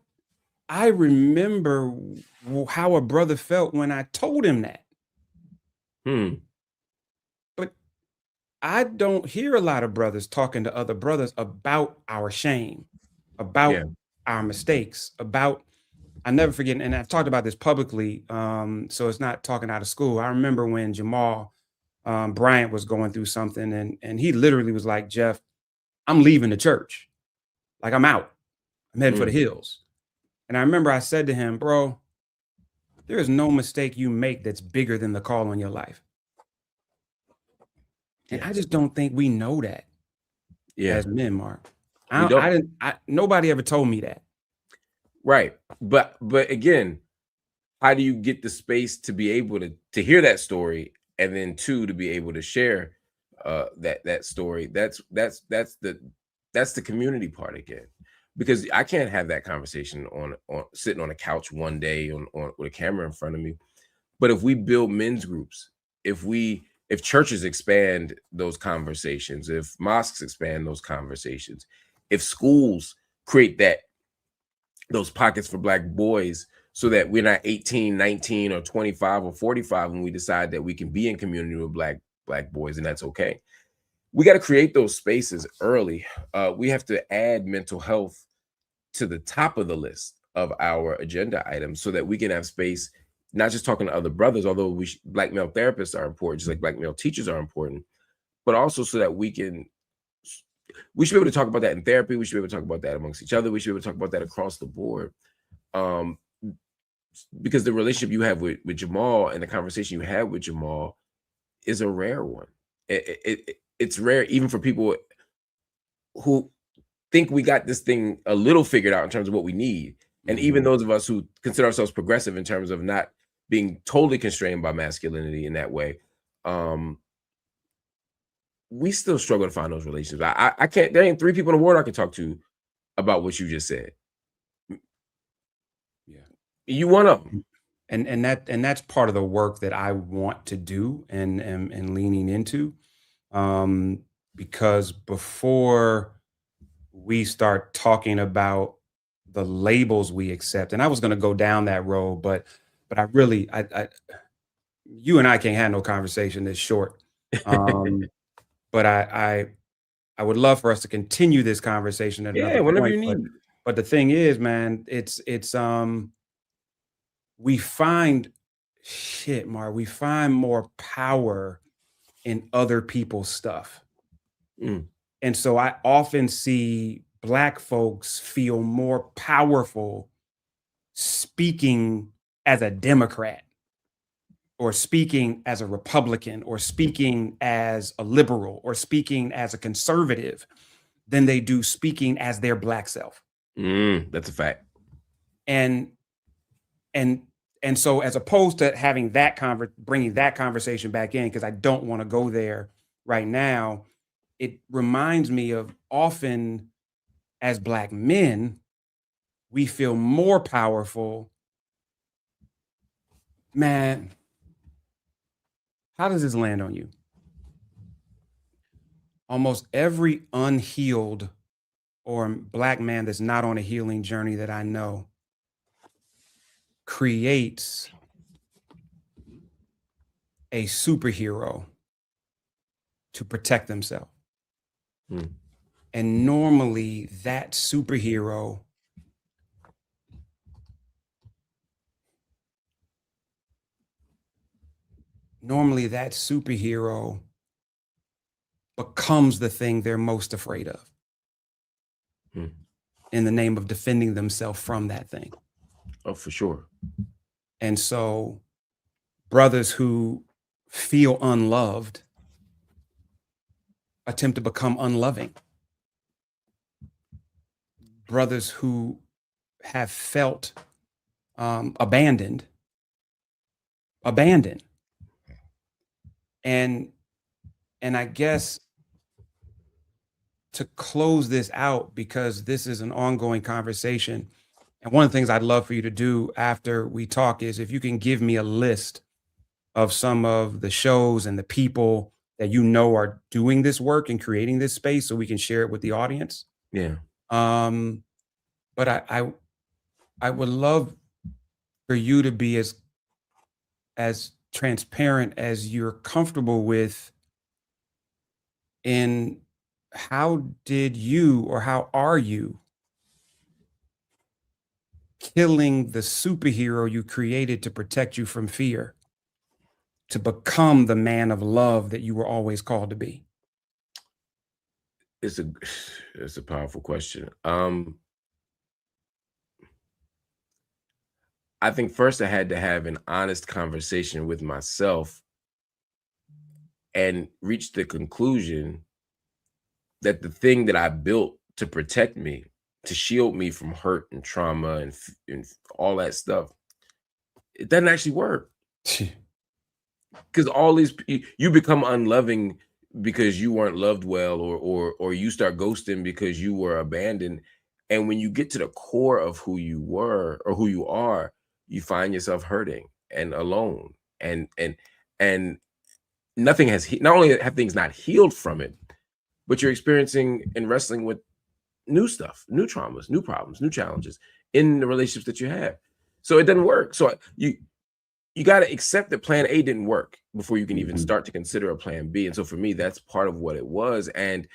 remember how a brother felt when I told him that. But I don't hear a lot of brothers talking to other brothers about our shame, about our mistakes, about, I never forget, and I've talked about this publicly, so it's not talking out of school. I remember when Jamal Bryant was going through something, and he literally was like, Jeff, I'm leaving the church. Like, I'm out. I'm heading for the hills. And I remember I said to him, bro, there is no mistake you make that's bigger than the call on your life. And I just don't think we know that as men, Mark. Nobody ever told me that. Right. But again, how do you get the space to be able to hear that story, and then two, to be able to share that story? That's the community part again. Because I can't have that conversation on sitting on a couch one day on with a camera in front of me. But if we build men's groups, if churches expand those conversations, if mosques expand those conversations, if schools create those pockets for Black boys, so that we're not 18, 19, or 25 or 45 when we decide that we can be in community with Black boys, and that's okay. We got to create those spaces early. We have to add mental health to the top of the list of our agenda items so that we can have space, not just talking to other brothers, although Black male therapists are important, just like Black male teachers are important, but also so that we should be able to talk about that in therapy. We should be able to talk about that amongst each other. We should be able to talk about that across the board. Because the relationship you have with Jamal and the conversation you had with Jamal is a rare one. It's rare even for people who think we got this thing a little figured out in terms of what we need. And even those of us who consider ourselves progressive in terms of not being totally constrained by masculinity in that way, we still struggle to find those relationships. I can't, there ain't 3 people in the world I can talk to about what you just said. Yeah. You one of them. And that's part of the work that I want to do and leaning into. Because before we start talking about the labels we accept, and I was going to go down that road, but I really, you and I can't have no conversation this short. But I would love for us to continue this conversation at another whenever point, you need. but the thing is, man, it's we find Mark, we find more power in other people's stuff. And so I often see Black folks feel more powerful speaking as a Democrat, or speaking as a Republican, or speaking as a liberal, or speaking as a conservative than they do speaking as their Black self. That's a fact. And so as opposed to having that bringing that conversation back in, because I don't want to go there right now, it reminds me of often as Black men, we feel more powerful. Man, how does this land on you? Almost every unhealed or Black man that's not on a healing journey that I know creates a superhero to protect themselves. And normally that superhero becomes the thing they're most afraid of in the name of defending themselves from that thing. Oh, for sure. And so brothers who feel unloved attempt to become unloving. Brothers who have felt abandoned. And I guess to close this out, because this is an ongoing conversation, and one of the things I'd love for you to do after we talk is if you can give me a list of some of the shows and the people that you know are doing this work and creating this space so we can share it with the audience. Yeah. But I would love for you to be as transparent as you're comfortable with in how did you, or how are you killing the superhero you created to protect you from fear, to become the man of love that you were always called to be? It's a powerful question. I think first I had to have an honest conversation with myself and reach the conclusion that the thing that I built to protect me, to shield me from hurt and trauma and all that stuff, it doesn't actually work. Because all these, you become unloving because you weren't loved well, or you start ghosting because you were abandoned. And when you get to the core of who you were or who you are, you find yourself hurting and alone, and nothing has, not only have things not healed from it, but you're experiencing and wrestling with new stuff, new traumas, new problems, new challenges in the relationships that you have. So it doesn't work. So you got to accept that plan A didn't work before you can even start to consider a plan B. And so for me, that's part of what it was. And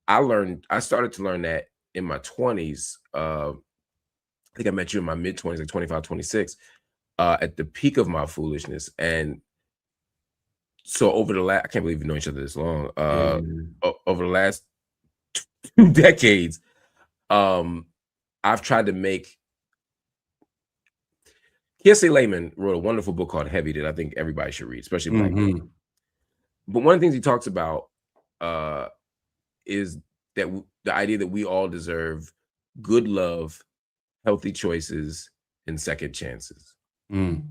I started to learn that in my 20s. I think I met you in my mid-20s, like 25, 26, at the peak of my foolishness. And so over the last, I can't believe we've known each other this long. Over the last 2 decades, I've tried to make, Kiese Layman wrote a wonderful book called Heavy that I think everybody should read, especially Black people. But one of the things he talks about is that the idea that we all deserve good love, healthy choices, and second chances. And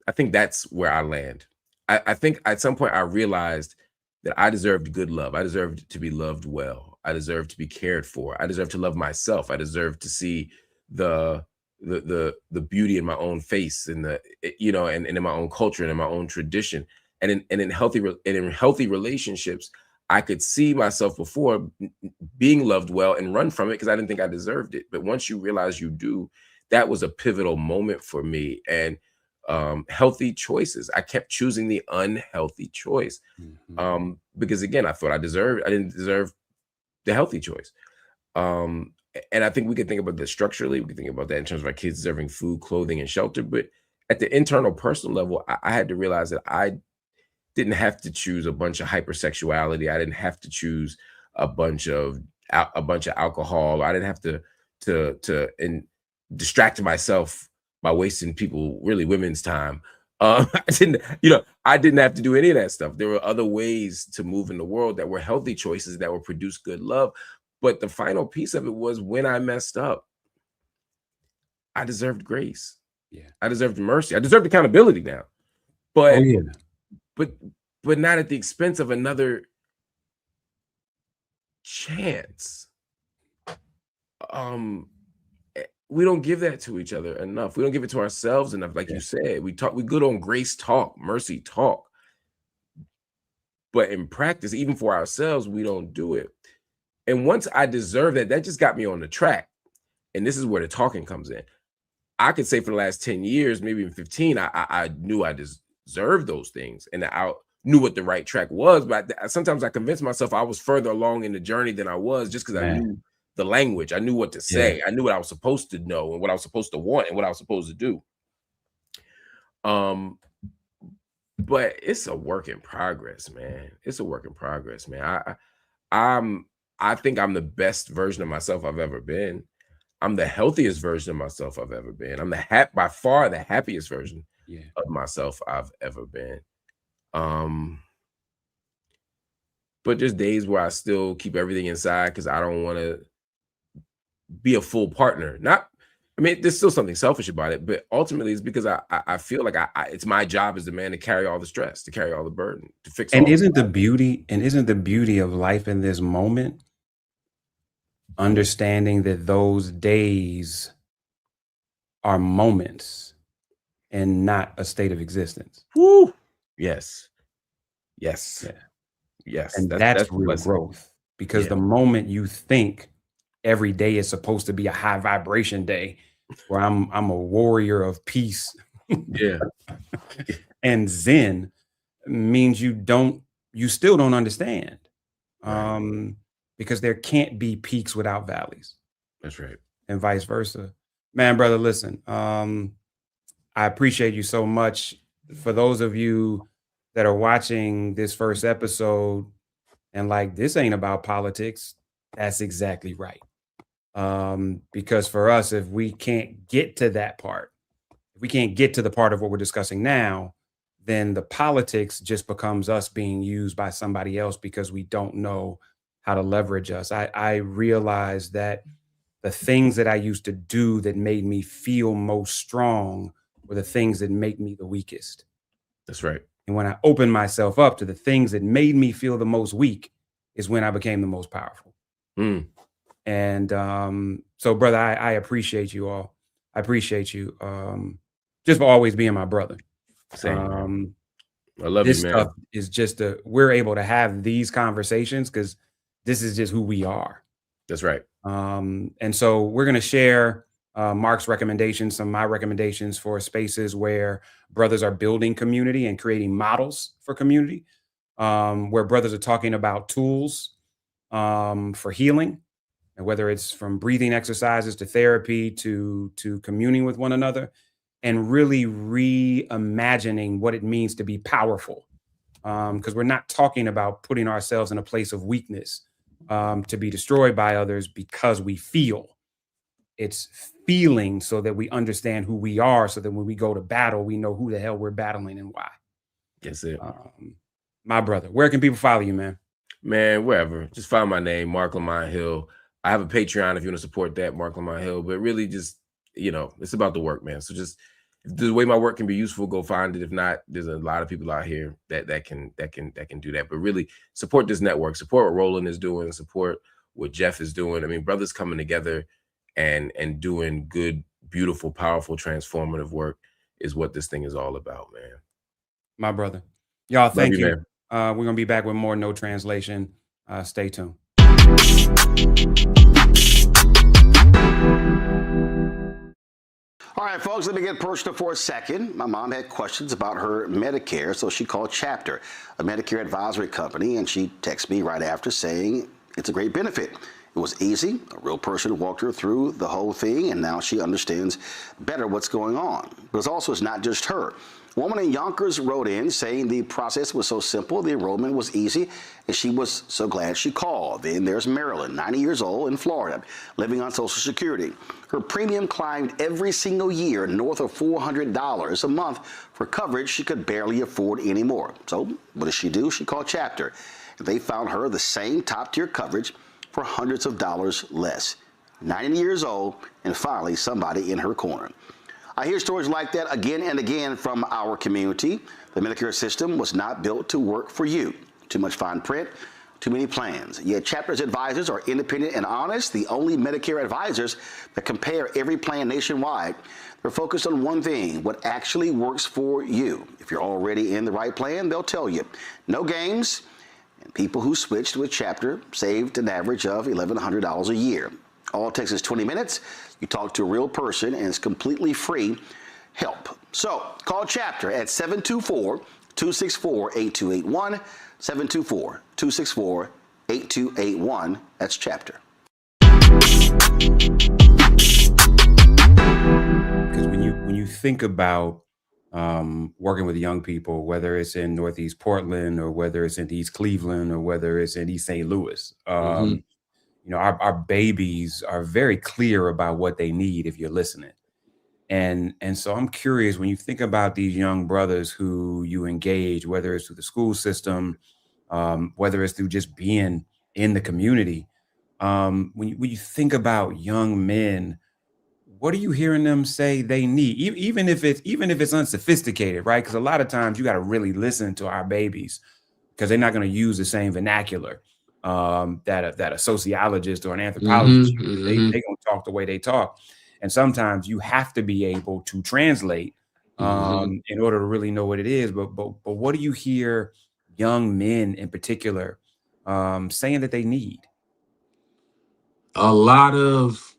I think that's where I land. I think at some point I realized that I deserved good love. I deserved to be loved well. I deserved to be cared for. I deserved to love myself. I deserved to see the beauty in my own face, and and in my own culture and in my own tradition. And in healthy relationships, I could see myself before being loved well and run from it because I didn't think I deserved it. But once you realize you do, that was a pivotal moment for me. And healthy choices, I kept choosing the unhealthy choice because, again, I thought I didn't deserve the healthy choice. And I think we could think about that structurally. We could think about that in terms of our kids deserving food, clothing, and shelter. But at the internal personal level, I had to realize that I didn't have to choose a bunch of hypersexuality. I didn't have to choose a bunch of alcohol. I didn't have to distract myself by wasting women's time. I didn't have to do any of that stuff. There were other ways to move in the world that were healthy choices that would produce good love. But the final piece of it was, when I messed up, I deserved grace. Yeah. I deserved mercy. I deserved accountability now. But but not at the expense of another chance. We don't give that to each other enough. We don't give it to ourselves enough. Like you said, we good on grace talk, mercy talk. But in practice, even for ourselves, we don't do it. And once I deserve that just got me on the track. And this is where the talking comes in. I could say for the last 10 years, maybe even 15, I knew I deserved those things, and I knew what the right track was. But sometimes I convinced myself I was further along in the journey than I was, just because I knew the language. I knew what to say. I knew what I was supposed to know and what I was supposed to want and what I was supposed to do. But it's a work in progress, man. It's a work in progress, man. I think I'm the best version of myself I've ever been. I'm the healthiest version of myself I've ever been. I'm by far the happiest version of myself I've ever been. But there's days where I still keep everything inside because I don't want to be a full partner. I mean, there's still something selfish about it, but ultimately it's because I feel like it's my job as the man to carry all the stress, to carry all the burden, to fix all. And isn't the beauty of life in this moment understanding that those days are moments and not a state of existence? Woo! Yes. Yes. Yeah. Yes. And that's real growth, because the moment you think every day is supposed to be a high vibration day where I'm a warrior of peace and Zen, means you still don't understand. Because there can't be peaks without valleys. That's right. And vice versa. Man, brother, listen, I appreciate you so much. For those of you that are watching this first episode and like, this ain't about politics, that's exactly right. Because for us, if we can't get to that part, if we can't get to the part of what we're discussing now, then the politics just becomes us being used by somebody else because we don't know how to leverage us. I realized that the things that I used to do that made me feel most strong were the things that make me the weakest. That's right. And when I opened myself up to the things that made me feel the most weak is when I became the most powerful. And so, brother, I appreciate you all. I appreciate you just for always being my brother. Same. I love this you, man. Stuff is just we're able to have these conversations because this is just who we are. That's right. And so we're going to share Marc's recommendations, some of my recommendations for spaces where brothers are building community and creating models for community, where brothers are talking about tools for healing, and whether it's from breathing exercises to therapy to communing with one another, and really reimagining what it means to be powerful. Because we're not talking about putting ourselves in a place of weakness to be destroyed by others because we feel. It's feeling so that we understand who we are, so that when we go to battle, we know who the hell we're battling and why. That's it. My brother, where can people follow you, man? Man, wherever. Just find my name, Marc Lamont Hill. I have a Patreon if you want to support that, Marc Lamont Hill. But really just, it's about the work, man. So just if the way my work can be useful, go find it. If not, there's a lot of people out here that can do that. But really support this network, support what Roland is doing, support what Jeff is doing. I mean, brothers coming together and doing good, beautiful, powerful, transformative work is what this thing is all about, man. My brother. Y'all, thank you. Man. We're going to be back with more No Translation. Stay tuned. All right, folks, let me get personal for a second. My mom had questions about her Medicare, so she called Chapter, a Medicare advisory company, and she texted me right after saying it's a great benefit. It was easy. A real person walked her through the whole thing, and now she understands better what's going on. But it's not just her. A woman in Yonkers wrote in saying the process was so simple, the enrollment was easy, and she was so glad she called. Then there's Marilyn, 90 years old, in Florida, living on Social Security. Her premium climbed every single year north of $400 a month for coverage she could barely afford anymore. So what does she do? She called Chapter. They found her the same top-tier coverage for hundreds of dollars less. 90 years old, and finally somebody in her corner. I hear stories like that again and again from our community. The Medicare system was not built to work for you. Too much fine print, too many plans. Yet Chapter's advisors are independent and honest, the only Medicare advisors that compare every plan nationwide. They're focused on one thing, what actually works for you. If you're already in the right plan, they'll tell you. No games, and people who switched with Chapter saved an average of $1,100 a year. All takes is 20 minutes. You talk to a real person, and it's completely free help. So call Chapter at 724-264-8281, 724-264-8281. That's Chapter. Because when you think about working with young people, whether it's in Northeast Portland or whether it's in East Cleveland or whether it's in East St. Louis, our babies are very clear about what they need if you're listening. And so I'm curious, when you think about these young brothers who you engage, whether it's through the school system, whether it's through just being in the community, when you think about young men, what are you hearing them say they need? Even if it's unsophisticated, right? Because a lot of times you got to really listen to our babies because they're not going to use the same vernacular that a sociologist or an anthropologist uses. They gonna talk the way they talk, and sometimes you have to be able to translate in order to really know what it is. But what do you hear young men in particular saying that they need? A lot of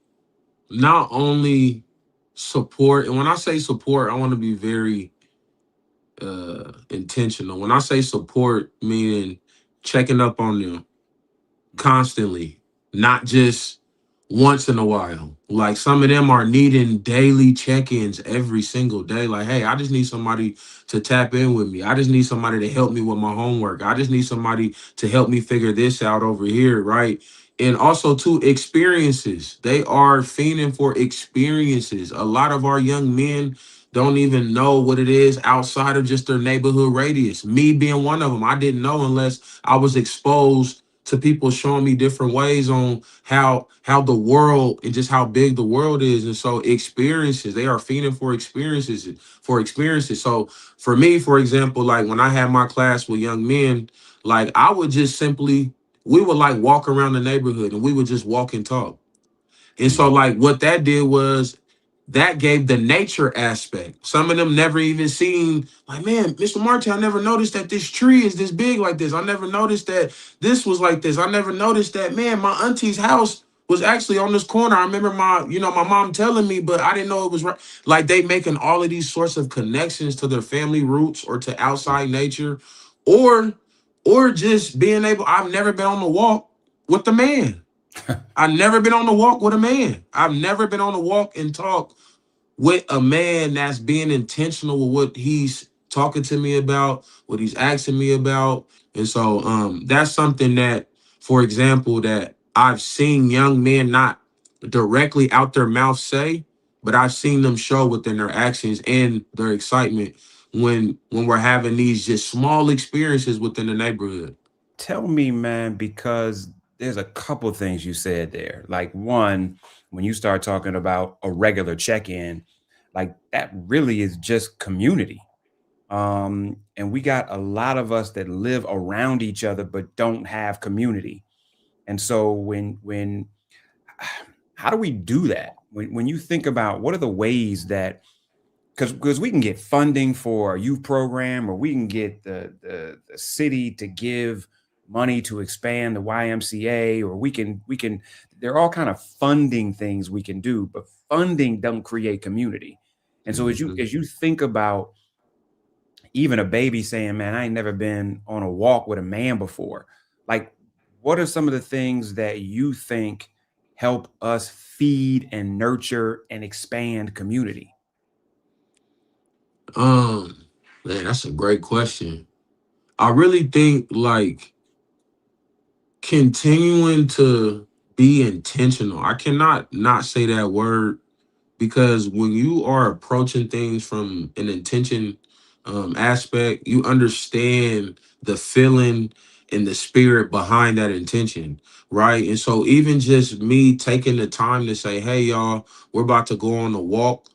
not only support, and when I say support, I want to be very intentional. When I say support, meaning checking up on them constantly, not just once in a while. Like some of them are needing daily check-ins every single day. Like, hey, I just need somebody to tap in with me. I just need somebody to help me with my homework. I just need somebody to help me figure this out over here, right? And also too, experiences. They are fiending for experiences. A lot of our young men don't even know what it is outside of just their neighborhood radius. Me being one of them, I didn't know unless I was exposed to people showing me different ways on how the world and just how big the world is. And so experiences, they are feeding for experiences. So for me, for example, like when I had my class with young men, like I would just simply, we would like walk around the neighborhood and we would just walk and talk. And so like what that did was that gave the nature aspect. Some of them never even seen, like, man, Mr. Martin, I never noticed that this tree is this big like this. I never noticed that this was like this. I never noticed that, man, my auntie's house was actually on this corner. I remember my mom telling me, but I didn't know it was right. Like they making all of these sorts of connections to their family roots or to outside nature, or just being able, I've never been on the walk with the man. I've never been on the walk with a man. I've never been on the walk and talk with a man that's being intentional with what he's talking to me about, what he's asking me about. And so that's something that, for example, that I've seen young men not directly out their mouth say, but I've seen them show within their actions and their excitement when we're having these just small experiences within the neighborhood. Tell me, man, because there's a couple things you said there. Like one, when you start talking about a regular check-in, like that really is just community. And we got a lot of us that live around each other but don't have community. And so when how do we do that? When you think about what are the ways that, because we can get funding for a youth program, or we can get the city to give money to expand the YMCA, or we can there are all kind of funding things we can do, but funding don't create community. And so as you think about even a baby saying, man, I ain't never been on a walk with a man before, like what are some of the things that you think help us feed and nurture and expand community? Man, that's a great question. I really think like continuing to be intentional. I cannot not say that word because when you are approaching things from an intention aspect, you understand the feeling and the spirit behind that intention, right? And so even just me taking the time to say, hey, y'all, we're about to go on a walk,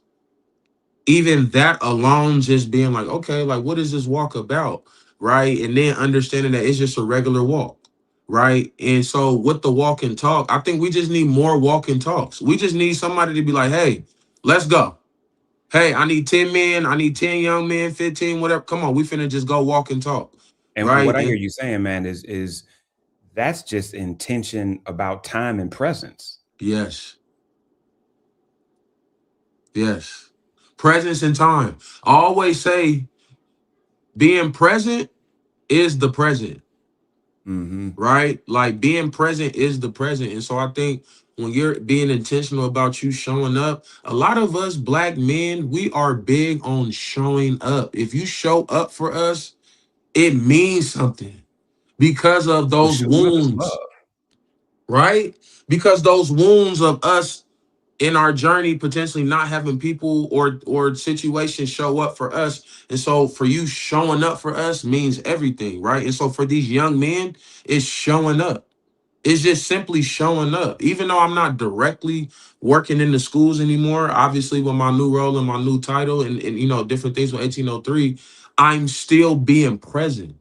even that alone, just being like, okay, like what is this walk about, right? And then understanding that it's just a regular walk, right? And so with the walk and talk, I think we just need more walk and talks. We just need somebody to be like, hey, let's go. Hey, I need 10 men, I need 10 young men, 15, whatever. Come on, we finna just go walk and talk, And what right? I hear And you saying, man, is that's just intention about time and presence. yes, yes. Presence and time. I always say being present is the present. Hmm. Right? Like being present is the present. And so I think when you're being intentional about you showing up, a lot of us black men, we are big on showing up. If you show up for us, it means something because of So those showing up is love. wounds, right? Because those wounds of us in our journey potentially not having people or situations show up for us. And so for you, showing up for us means everything, right? And so for these young men, it's showing up. It's just simply showing up. Even though I'm not directly working in the schools anymore, obviously with my new role and my new title and you know, different things with 1803, I'm still being present.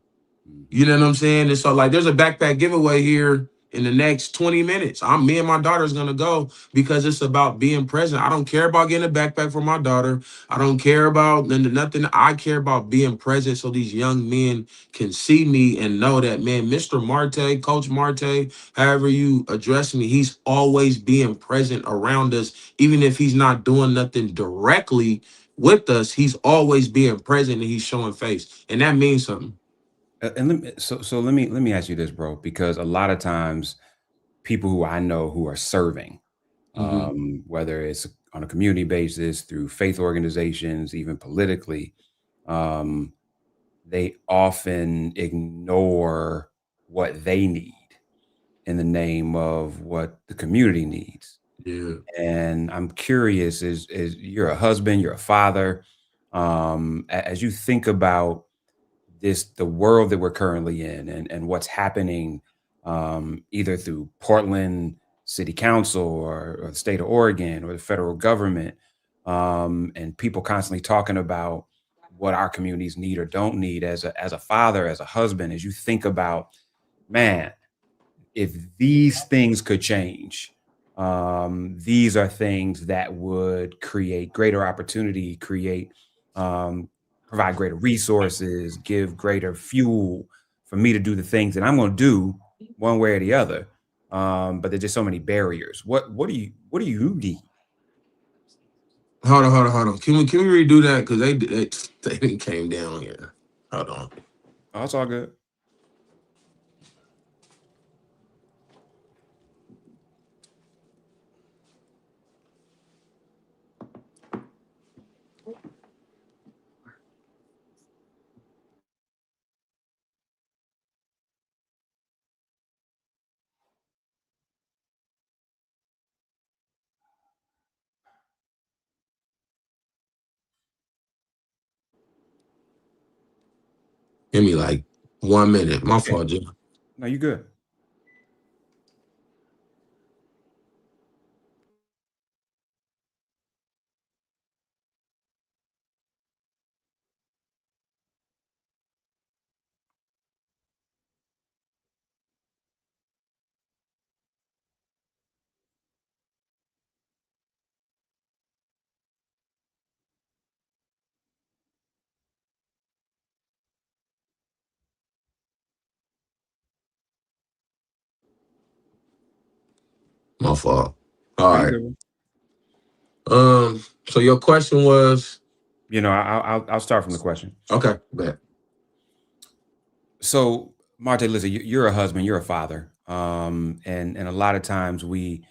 You know what I'm saying? And so like there's a backpack giveaway here in the next 20 minutes. Me and my daughter's gonna go because it's about being present. I don't care about getting a backpack for my daughter. I don't care about nothing. I care about being present so these young men can see me and know that, man, Mr. Marte, Coach Marte, however you address me, he's always being present around us, even if he's not doing nothing directly with us, he's always being present and he's showing face. And that means something. And let me ask you this, bro, because a lot of times people who I know who are serving, Mm-hmm. whether it's on a community basis, through faith organizations, even politically, um, they often ignore what they need in the name of what the community needs. Yeah. And I'm curious, is you're a husband, you're a father, as you think about the world that we're currently in and what's happening, either through Portland City Council or the state of Oregon or the federal government, and people constantly talking about what our communities need or don't need, as a father, as a husband, as you think about, man, if these things could change, these are things that would create greater opportunity, um, provide greater resources, give greater fuel for me to do the things that I'm going to do one way or the other. But there's just so many barriers. What do you need? Hold on. Can we redo that? Because they didn't came down here. Hold on. Oh, it's all good. Give me like 1 minute. My Yeah. fault, Jim. No, you good. My fault. All No, you right. good. So your question was I'll start from the question. okay. Bet. So, Marte, listen, you're a husband, you're a father, and a lot of times we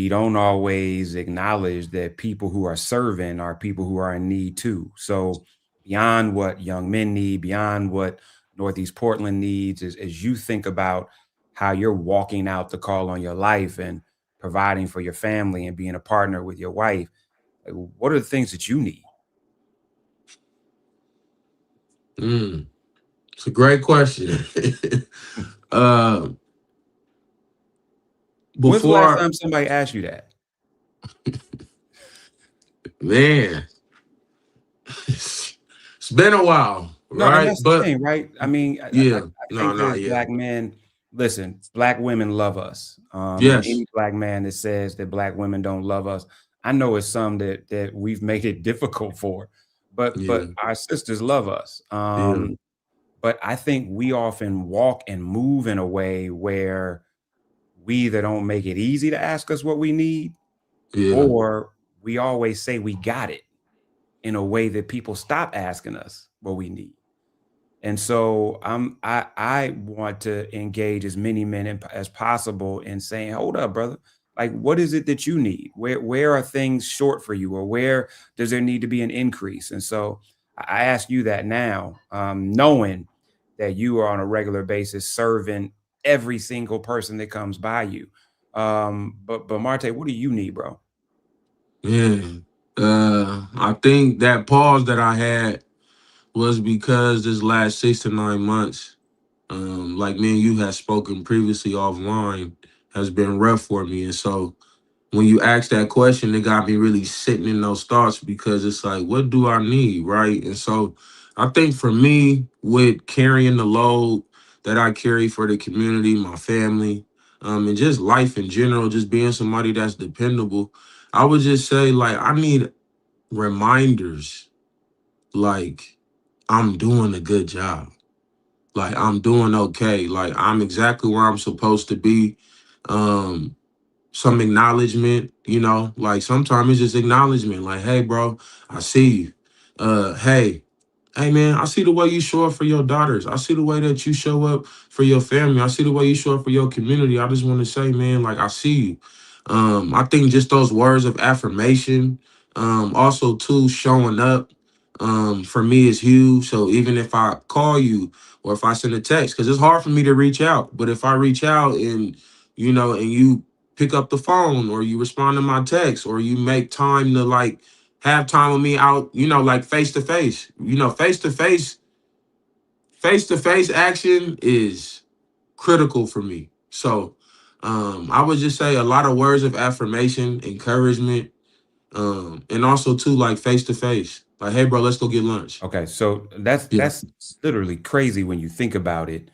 don't always acknowledge that people who are serving are people who are in need too. So, beyond what young men need, beyond what Northeast Portland needs, as you think about how you're walking out the call on your life and providing for your family and being a partner with your wife, like, what are the things that you need? It's a great question. uh, When's the last before time somebody asked you that? man, it's been a while, No, and right? that's the But thing, right? I mean, I yeah, I no, think that no, as yeah, black men, listen, black women love us. And yes, any black man that says that black women don't love us, I know it's some that we've made it difficult for, but yeah, our sisters love us. yeah, But I think we often walk and move in a way where we either don't make it easy to ask us what we need, yeah, or we always say we got it in a way that people stop asking us what we need. And so I want to engage as many men as possible in saying, hold up, brother. Like, what is it that you need? Where are things short for you, or where does there need to be an increase? And so I ask you that now, knowing that you are on a regular basis serving every single person that comes by you. But Marte, what do you need, bro? Man, I think that pause that I had was because this last 6 to 9 months, like me and you had spoken previously offline, has been rough for me. And so when you ask that question, it got me really sitting in those thoughts because it's like, what do I need? Right. And so I think for me, with carrying the load that I carry for the community, my family, and just life in general, just being somebody that's dependable, I would just say, like, I need reminders, like, I'm doing a good job. Like, I'm doing okay. Like, I'm exactly where I'm supposed to be. Um, some acknowledgement, like sometimes it's just acknowledgement, like, hey, bro, I see you. Hey man, I see the way you show up for your daughters. I see the way that you show up for your family. I see the way you show up for your community. I just want to say, man, like, I see you. I think just those words of affirmation, also too, showing up, for me is huge. So even if I call you or if I send a text, because it's hard for me to reach out, but if I reach out and and you pick up the phone or you respond to my text or you make time to, like, have time with me out, like face to face. Face to face action is critical for me. So I would just say a lot of words of affirmation, encouragement, and also too, like, face to face. Like, hey bro, let's go get lunch. Okay, so that's Yeah. that's literally crazy when you think about it,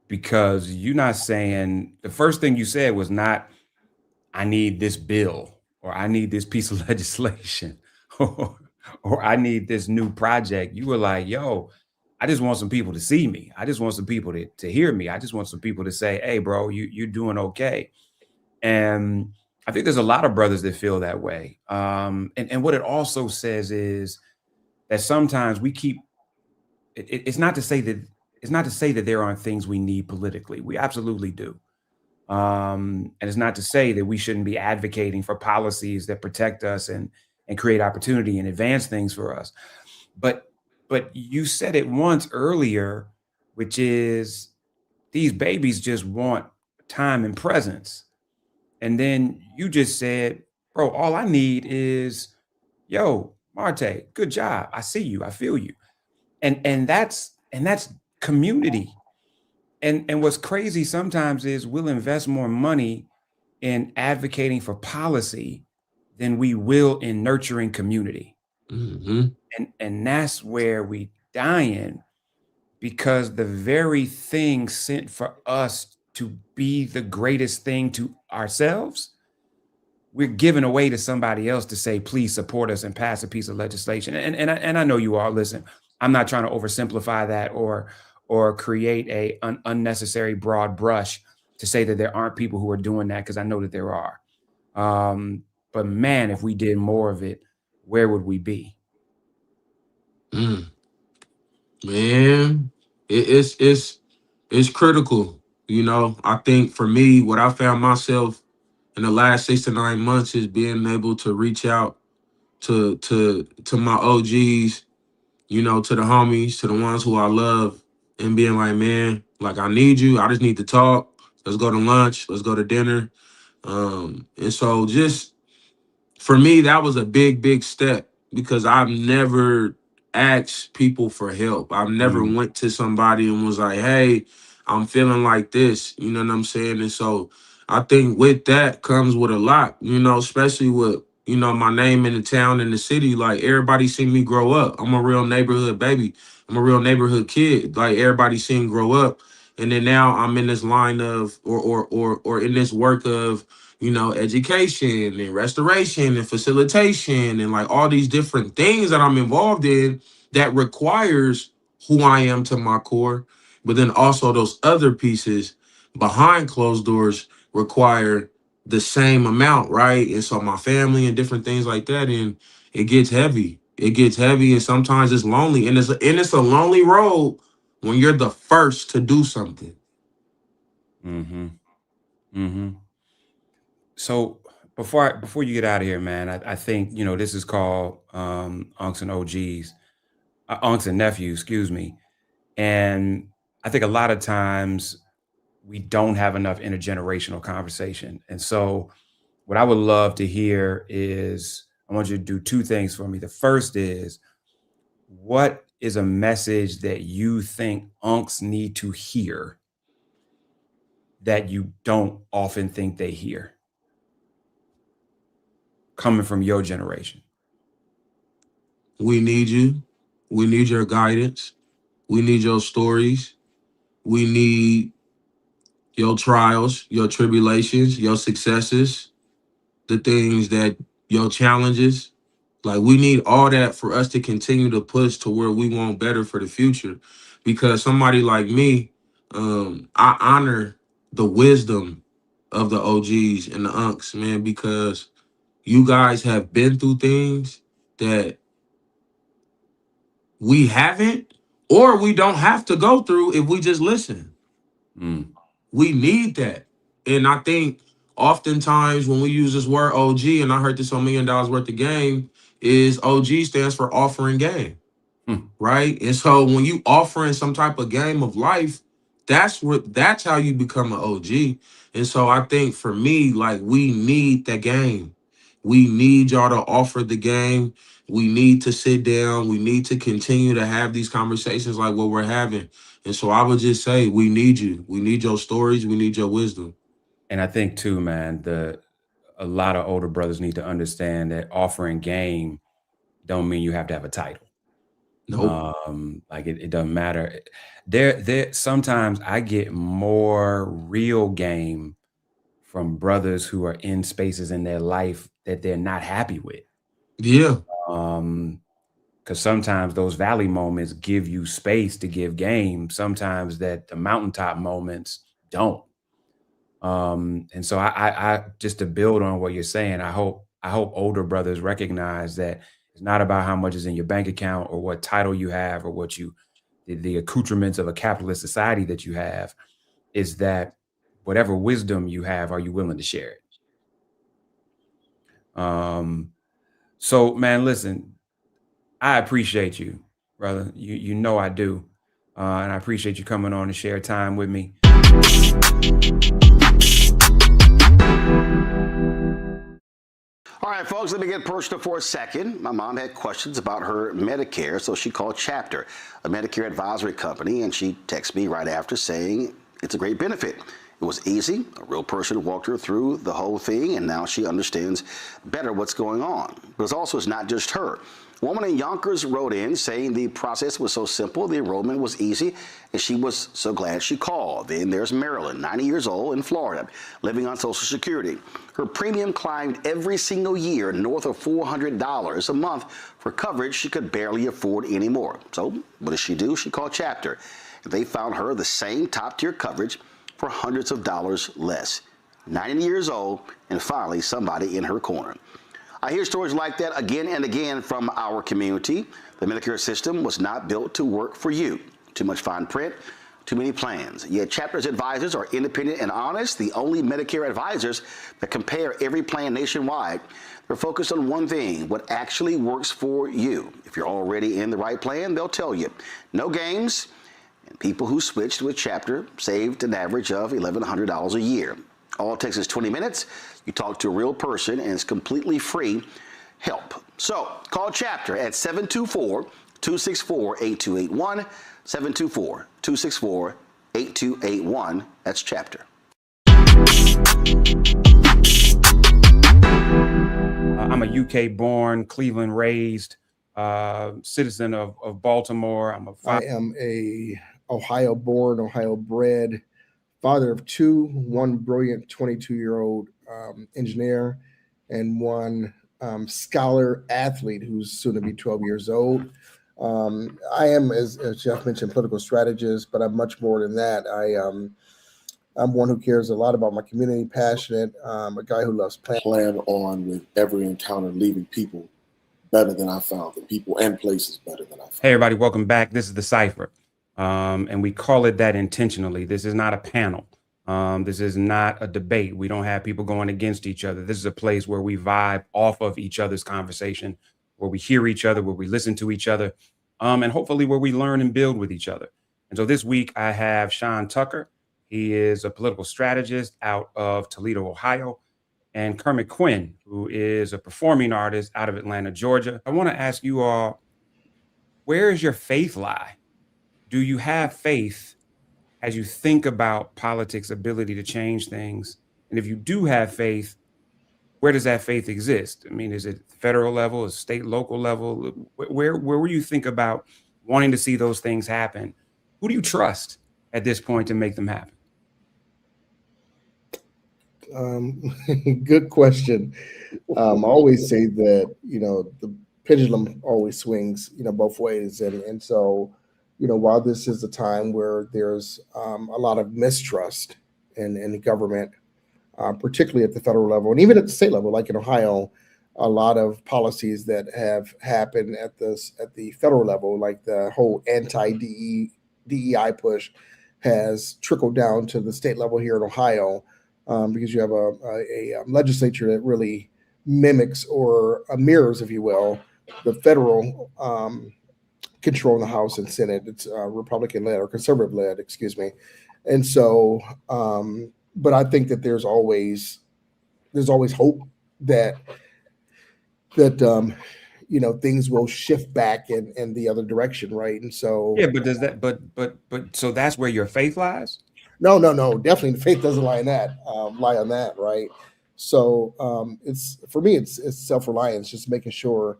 because you're not saying, the first thing you said was not, I need this bill, or I need this piece of legislation, or, or I need this new project. You were like, yo, I just want some people to see me. I just want some people to hear me. I just want some people to say, hey, bro, you're doing okay. And I think there's a lot of brothers that feel that way. And what it also says is that sometimes we keep, it's not to say that, there aren't things we need politically. We absolutely do. And it's not to say that we shouldn't be advocating for policies that protect us and create opportunity and advance things for us. But you said it once earlier, which is, these babies just want time and presence. And then you just said, bro, all I need is, yo, Marte, good job. I see you. I feel you. And that's community. And what's crazy sometimes is we'll invest more money in advocating for policy than we will in nurturing community. hmm And that's where we dying, because the very thing sent for us to be the greatest thing to ourselves, we're giving away to somebody else to say, please support us and pass a piece of legislation. And I know you all, listen, I'm not trying to oversimplify that or create a unnecessary broad brush to say that there aren't people who are doing that, because I know that there are. But man, if we did more of it, where would we be? Man, it's critical. I think for me, what I found myself in the last 6 to 9 months is being able to reach out to my OGs, to the homies, to the ones who I love, and being like, man, like, I need you. I just need to talk. Let's go to lunch. Let's go to dinner. And so just for me, that was a big, big step because I've never asked people for help. I've never Mm, went to somebody and was like, hey, I'm feeling like this. You know what I'm saying? And so I think with that comes with a lot, especially with, my name in the town, in the city. Like, everybody seen me grow up. I'm a real neighborhood baby. I'm a real neighborhood kid. Like, everybody seen grow up. And then now I'm in this line of or in this work of, education and restoration and facilitation and, like, all these different things that I'm involved in that requires who I am to my core. But then also those other pieces behind closed doors require the same amount, right? And so my family and different things like that, and it gets heavy. It gets heavy, and sometimes it's lonely, and it's a lonely road when you're the first to do something. mm-hmm. Mm-hmm. So before you get out of here, man, I think, this is called Unks and OGs, Unks and Nephews, excuse me. And I think a lot of times we don't have enough intergenerational conversation. And so what I would love to hear is I want you to do two things for me. The first is, what is a message that you think unks need to hear that you don't often think they hear, coming from your generation? We need you. We need your guidance. We need your stories. We need your trials, your tribulations, your successes, the things that your challenges. Like, we need all that for us to continue to push to where we want better for the future. Because somebody like me, I honor the wisdom of the OGs and the unks, man, because you guys have been through things that we haven't, or we don't have to go through if we just listen. We need that. And I think oftentimes when we use this word OG, and I heard this on $1 Million Worth of Game, is OG stands for offering game, right? And so when you offering some type of game of life, that's how you become an OG. And so I think for me, like, we need that game. We need y'all to offer the game. We need to sit down. We need to continue to have these conversations like what we're having. And so I would just say, we need you. We need your stories. We need your wisdom. And I think too, man, a lot of older brothers need to understand that offering game don't mean you have to have a title. Nope. Like it doesn't matter. There sometimes I get more real game from brothers who are in spaces in their life that they're not happy with. Yeah. Because sometimes those valley moments give you space to give game. Sometimes that the mountaintop moments don't. And so I just to build on what you're saying, I hope older brothers recognize that it's not about how much is in your bank account or what title you have or what the accoutrements of a capitalist society that you have. Is that whatever wisdom you have, are you willing to share it? So man, listen, I appreciate you, brother. You know I do. And I appreciate you coming on to share time with me. All right, folks, let me get personal for a second. My mom had questions about her Medicare, so she called Chapter, a Medicare advisory company, and she texted me right after saying it's a great benefit. It was easy. A real person walked her through the whole thing, and now she understands better what's going on. But it's not just her. A woman in Yonkers wrote in saying the process was so simple, the enrollment was easy, and she was so glad she called. Then there's Marilyn, 90 years old, in Florida, living on Social Security. Her premium climbed every single year north of $400 a month for coverage she could barely afford anymore. So what does she do? She called Chapter. They found her the same top-tier coverage for hundreds of dollars less. 90 years old, and finally somebody in her corner. I hear stories like that again and again from our community. The Medicare system was not built to work for you. Too much fine print, too many plans. Yet Chapter's advisors are independent and honest, the only Medicare advisors that compare every plan nationwide. They're focused on one thing, what actually works for you. If you're already in the right plan, they'll tell you. No games, and people who switched with Chapter saved an average of $1,100 a year. All it takes is 20 minutes. You talk to a real person, and it's completely free help. So call Chapter at 724-264-8281, 724-264-8281. That's Chapter. I'm a UK-born, Cleveland-raised citizen of Baltimore. I am a Ohio-born, Ohio-bred father of two, one brilliant 22-year-old engineer and one scholar athlete who's soon to be 12 years old. I am, as Jeff mentioned, political strategist, but I'm much more than that. I'm one who cares a lot about my community, passionate, a guy who loves plan on with every encounter leaving people better than I found them, people and places better than I found. Hey, everybody, welcome back. This is The Cipher. And we call it that intentionally. This is not a panel. This is not a debate. We don't have people going against each other. This is a place where we vibe off of each other's conversation, where we hear each other, where we listen to each other, and hopefully where we learn and build with each other. And so this week I have Sean Tucker. He is a political strategist out of Toledo, Ohio. and Kermit Quinn, who is a performing artist out of Atlanta, Georgia. I want to ask you all, where is your faith lie? Do you have faith as you think about politics' ability to change things? And if you do have faith, where does that faith exist? I mean, is it federal level, is it state, local level? Where will you think about wanting to see those things happen? Who do you trust at this point to make them happen? Good question. I always say that, the pendulum always swings, both ways. And so, while this is a time where there's a lot of mistrust in the government, particularly at the federal level and even at the state level, like in Ohio, a lot of policies that have happened at the federal level, like the whole anti-DEI push, has trickled down to the state level here in Ohio, because you have a legislature that really mimics or mirrors, if you will, the federal control in the House and Senate. It's Republican-led or conservative-led, excuse me. And so, but I think that there's always hope that things will shift back in the other direction, right? And so, yeah, but does that, but so that's where your faith lies? No, definitely the faith doesn't lie on that, right? So it's for me, it's self-reliance, just making sure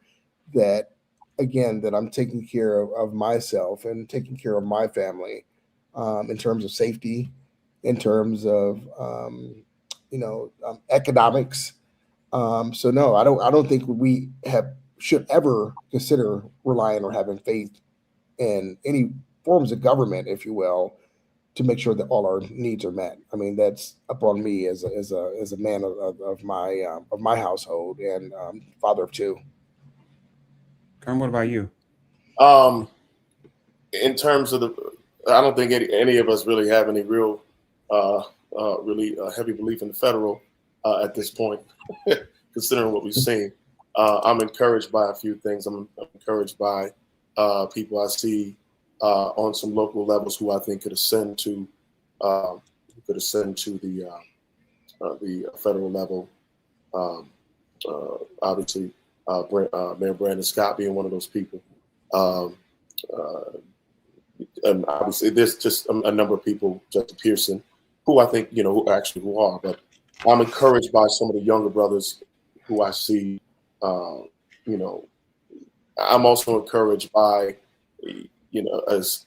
that, again, that I'm taking care of myself and taking care of my family, in terms of safety, in terms of economics. So no, I don't think we should ever consider relying or having faith in any forms of government, if you will, to make sure that all our needs are met. I mean, that's upon me as a man of my household and father of two. Kerm, what about you? In terms of I don't think any of us really have any real, really heavy belief in the federal at this point, considering what we've seen. I'm encouraged by a few things. I'm encouraged by people I see on some local levels who I think could ascend to the federal level. Obviously, Mayor Brandon Scott being one of those people. And obviously, there's just a number of people, Justin Pearson, who I think, who are. But I'm encouraged by some of the younger brothers who I see. I'm also encouraged by, as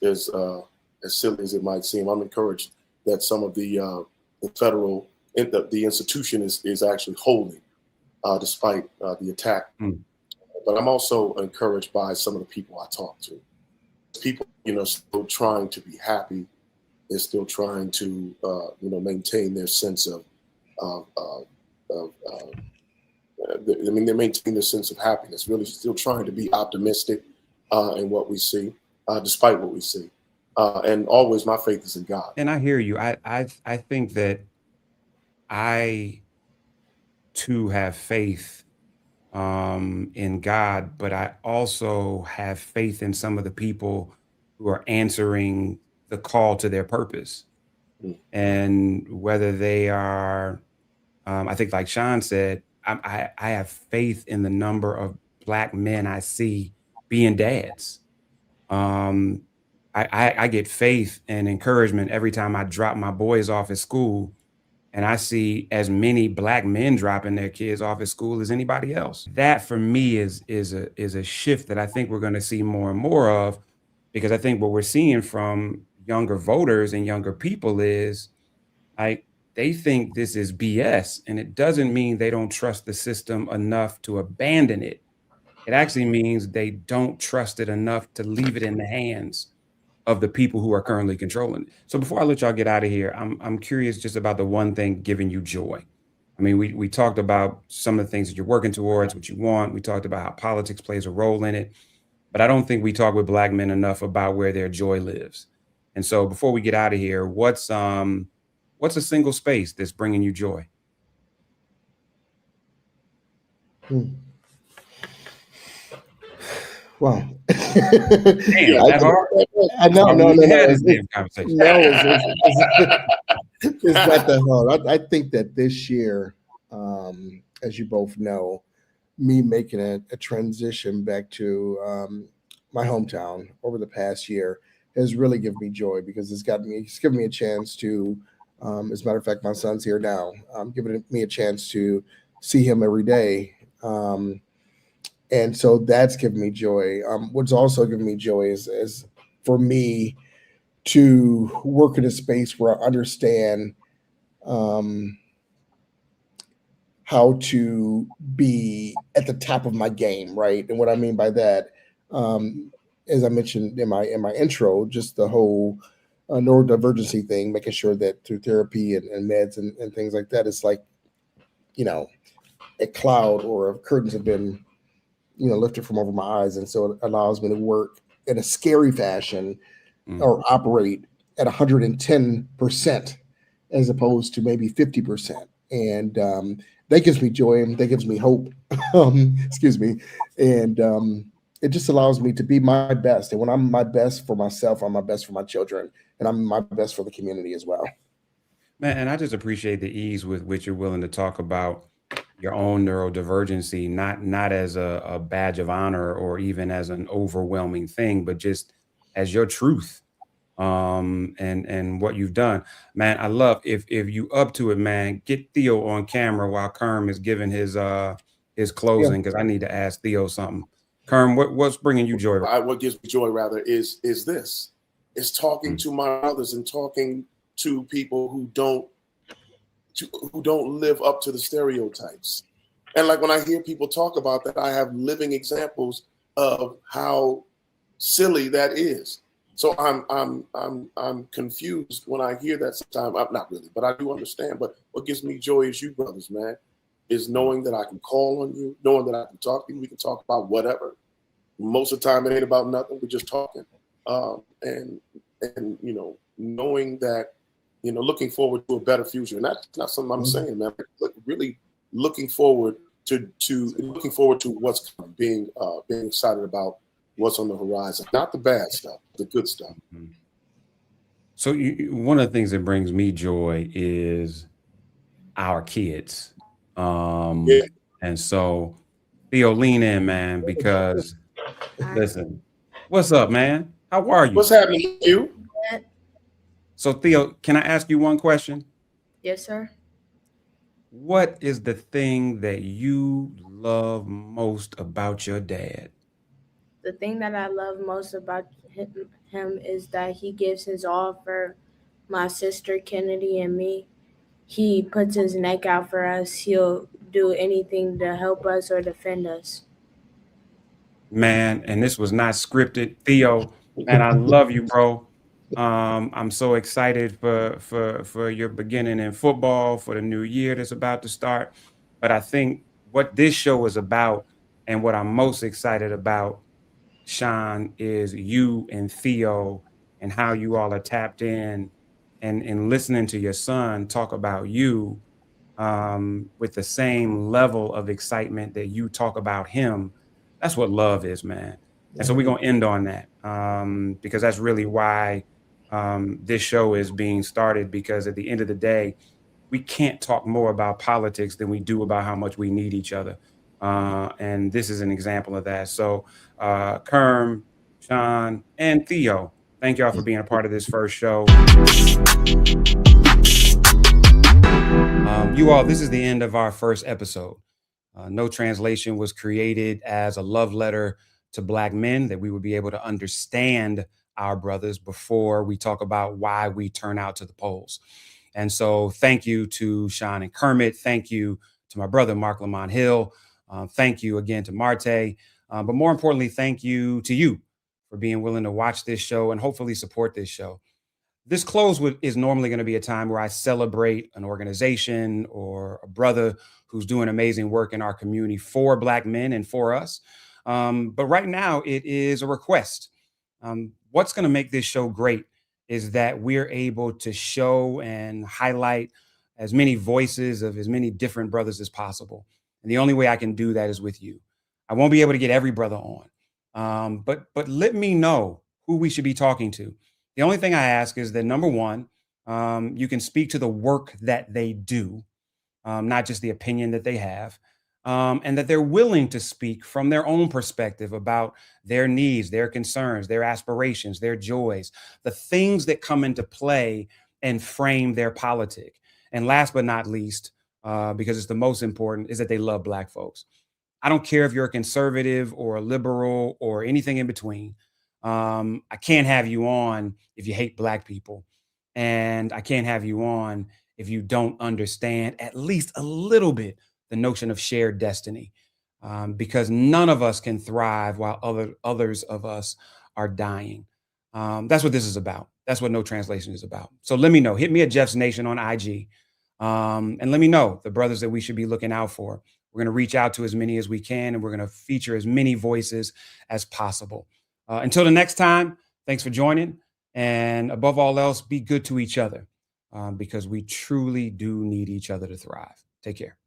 silly as it might seem, I'm encouraged that some of the federal, the institution is actually holding, despite the attack. But I'm also encouraged by some of the people I talk to. People, still trying to be happy. They're still trying to, maintain their sense of they maintain their sense of happiness. Really, still trying to be optimistic in what we see, despite what we see. And always, my faith is in God. And I hear you. I think that I too have faith in God, but I also have faith in some of the people who are answering the call to their purpose. And whether they are, I think like Sean said, I have faith in the number of Black men I see being dads. I get faith and encouragement every time I drop my boys off at school, and I see as many Black men dropping their kids off at school as anybody else. That for me is a shift that I think we're going to see more and more of, because I think what we're seeing from younger voters and younger people is they think this is BS, and it doesn't mean they don't trust the system enough to abandon it. It actually means they don't trust it enough to leave it in the hands of the people who are currently controlling it. So before I let y'all get out of here, I'm curious just about the one thing giving you joy. I mean, we talked about some of the things that you're working towards, what you want. We talked about how politics plays a role in it, but I don't think we talk with Black men enough about where their joy lives. And so before we get out of here, what's a single space that's bringing you joy? Wow. Damn, that hard? No. Conversation. It's not that hard. I think that this year, as you both know, me making a transition back to my hometown over the past year has really given me joy because it's given me a chance to, as a matter of fact, my son's here now, giving me a chance to see him every day. And so that's given me joy. What's also given me joy is for me to work in a space where I understand how to be at the top of my game, right? And what I mean by that, as I mentioned in my intro, just the whole neurodivergency thing, making sure that through therapy and meds and things like that, it's like, you know, a cloud or a curtains have been, lifted from over my eyes, and so it allows me to work in a scary fashion or operate at 110% as opposed to maybe 50%. And that gives me joy and that gives me hope. Excuse me. And it just allows me to be my best. And when I'm my best for myself, I'm my best for my children, and I'm my best for the community as well. Man, and I just appreciate the ease with which you're willing to talk about your own neurodivergency, not as a badge of honor or even as an overwhelming thing, but just as your truth, and what you've done. Man, I love if you up to it, man, get Theo on camera while Kerm is giving his Yeah. closing, because I need to ask Theo something. Kerm, what's bringing you joy? What gives me joy rather is this, is talking to my brothers and talking to people who don't live up to the stereotypes. And like when I hear people talk about that, I have living examples of how silly that is. So I'm confused when I hear that sometimes. I'm not really, but I do understand. But what gives me joy is you brothers, man, is knowing that I can call on you, knowing that I can talk to you. We can talk about whatever. Most of the time it ain't about nothing. We're just talking. And knowing that, looking forward to a better future. And that's not something I'm saying, man. Really looking forward to what's coming, being excited about what's on the horizon. Not the bad stuff, the good stuff. So one of the things that brings me joy is our kids. Yeah. And so Theo, lean in, man, because listen, what's up, man? How are you? What's happening with you? So Theo, can I ask you one question? Yes, sir. What is the thing that you love most about your dad? The thing that I love most about him is that he gives his all for my sister Kennedy and me. He puts his neck out for us. He'll do anything to help us or defend us. Man, and this was not scripted. Theo, man, I love you, bro. I'm so excited for your beginning in football, for the new year that's about to start. But I think what this show is about and what I'm most excited about, Sean, is you and Theo and how you all are tapped in and listening to your son talk about you, with the same level of excitement that you talk about him. That's what love is, man. And so we're going to end on that, because that's really why this show is being started, because at the end of the day, we can't talk more about politics than we do about how much we need each other. And this is an example of that. So Kerm, Sean, and Theo, thank y'all for being a part of this first show. You all, this is the end of our first episode. No Translation was created as a love letter to Black men, that we would be able to understand our brothers before we talk about why we turn out to the polls. And so thank you to Sean and Kermit. Thank you to my brother, Marc Lamont Hill. Thank you again to Jamartae. But more importantly, thank you to you for being willing to watch this show and hopefully support this show. This close is normally going to be a time where I celebrate an organization or a brother who's doing amazing work in our community for Black men and for us. But right now it is a request. What's going to make this show great is that we're able to show and highlight as many voices of as many different brothers as possible. And the only way I can do that is with you. I won't be able to get every brother on, but let me know who we should be talking to. The only thing I ask is that, number one, you can speak to the work that they do. not just the opinion that they have, and that they're willing to speak from their own perspective about their needs, their concerns, their aspirations, their joys, the things that come into play and frame their politic. And last but not least, because it's the most important, is that they love Black folks. I don't care if you're a conservative or a liberal or anything in between. I can't have you on if you hate Black people. And I can't have you on if you don't understand at least a little bit the notion of shared destiny, because none of us can thrive while others of us are dying. That's what this is about. That's what No Translation is about. So let me know. Hit me at Jeff's Nation on IG. And let me know the brothers that we should be looking out for. We're going to reach out to as many as we can, and we're going to feature as many voices as possible. Until the next time, thanks for joining. And above all else, be good to each other, because we truly do need each other to thrive. Take care.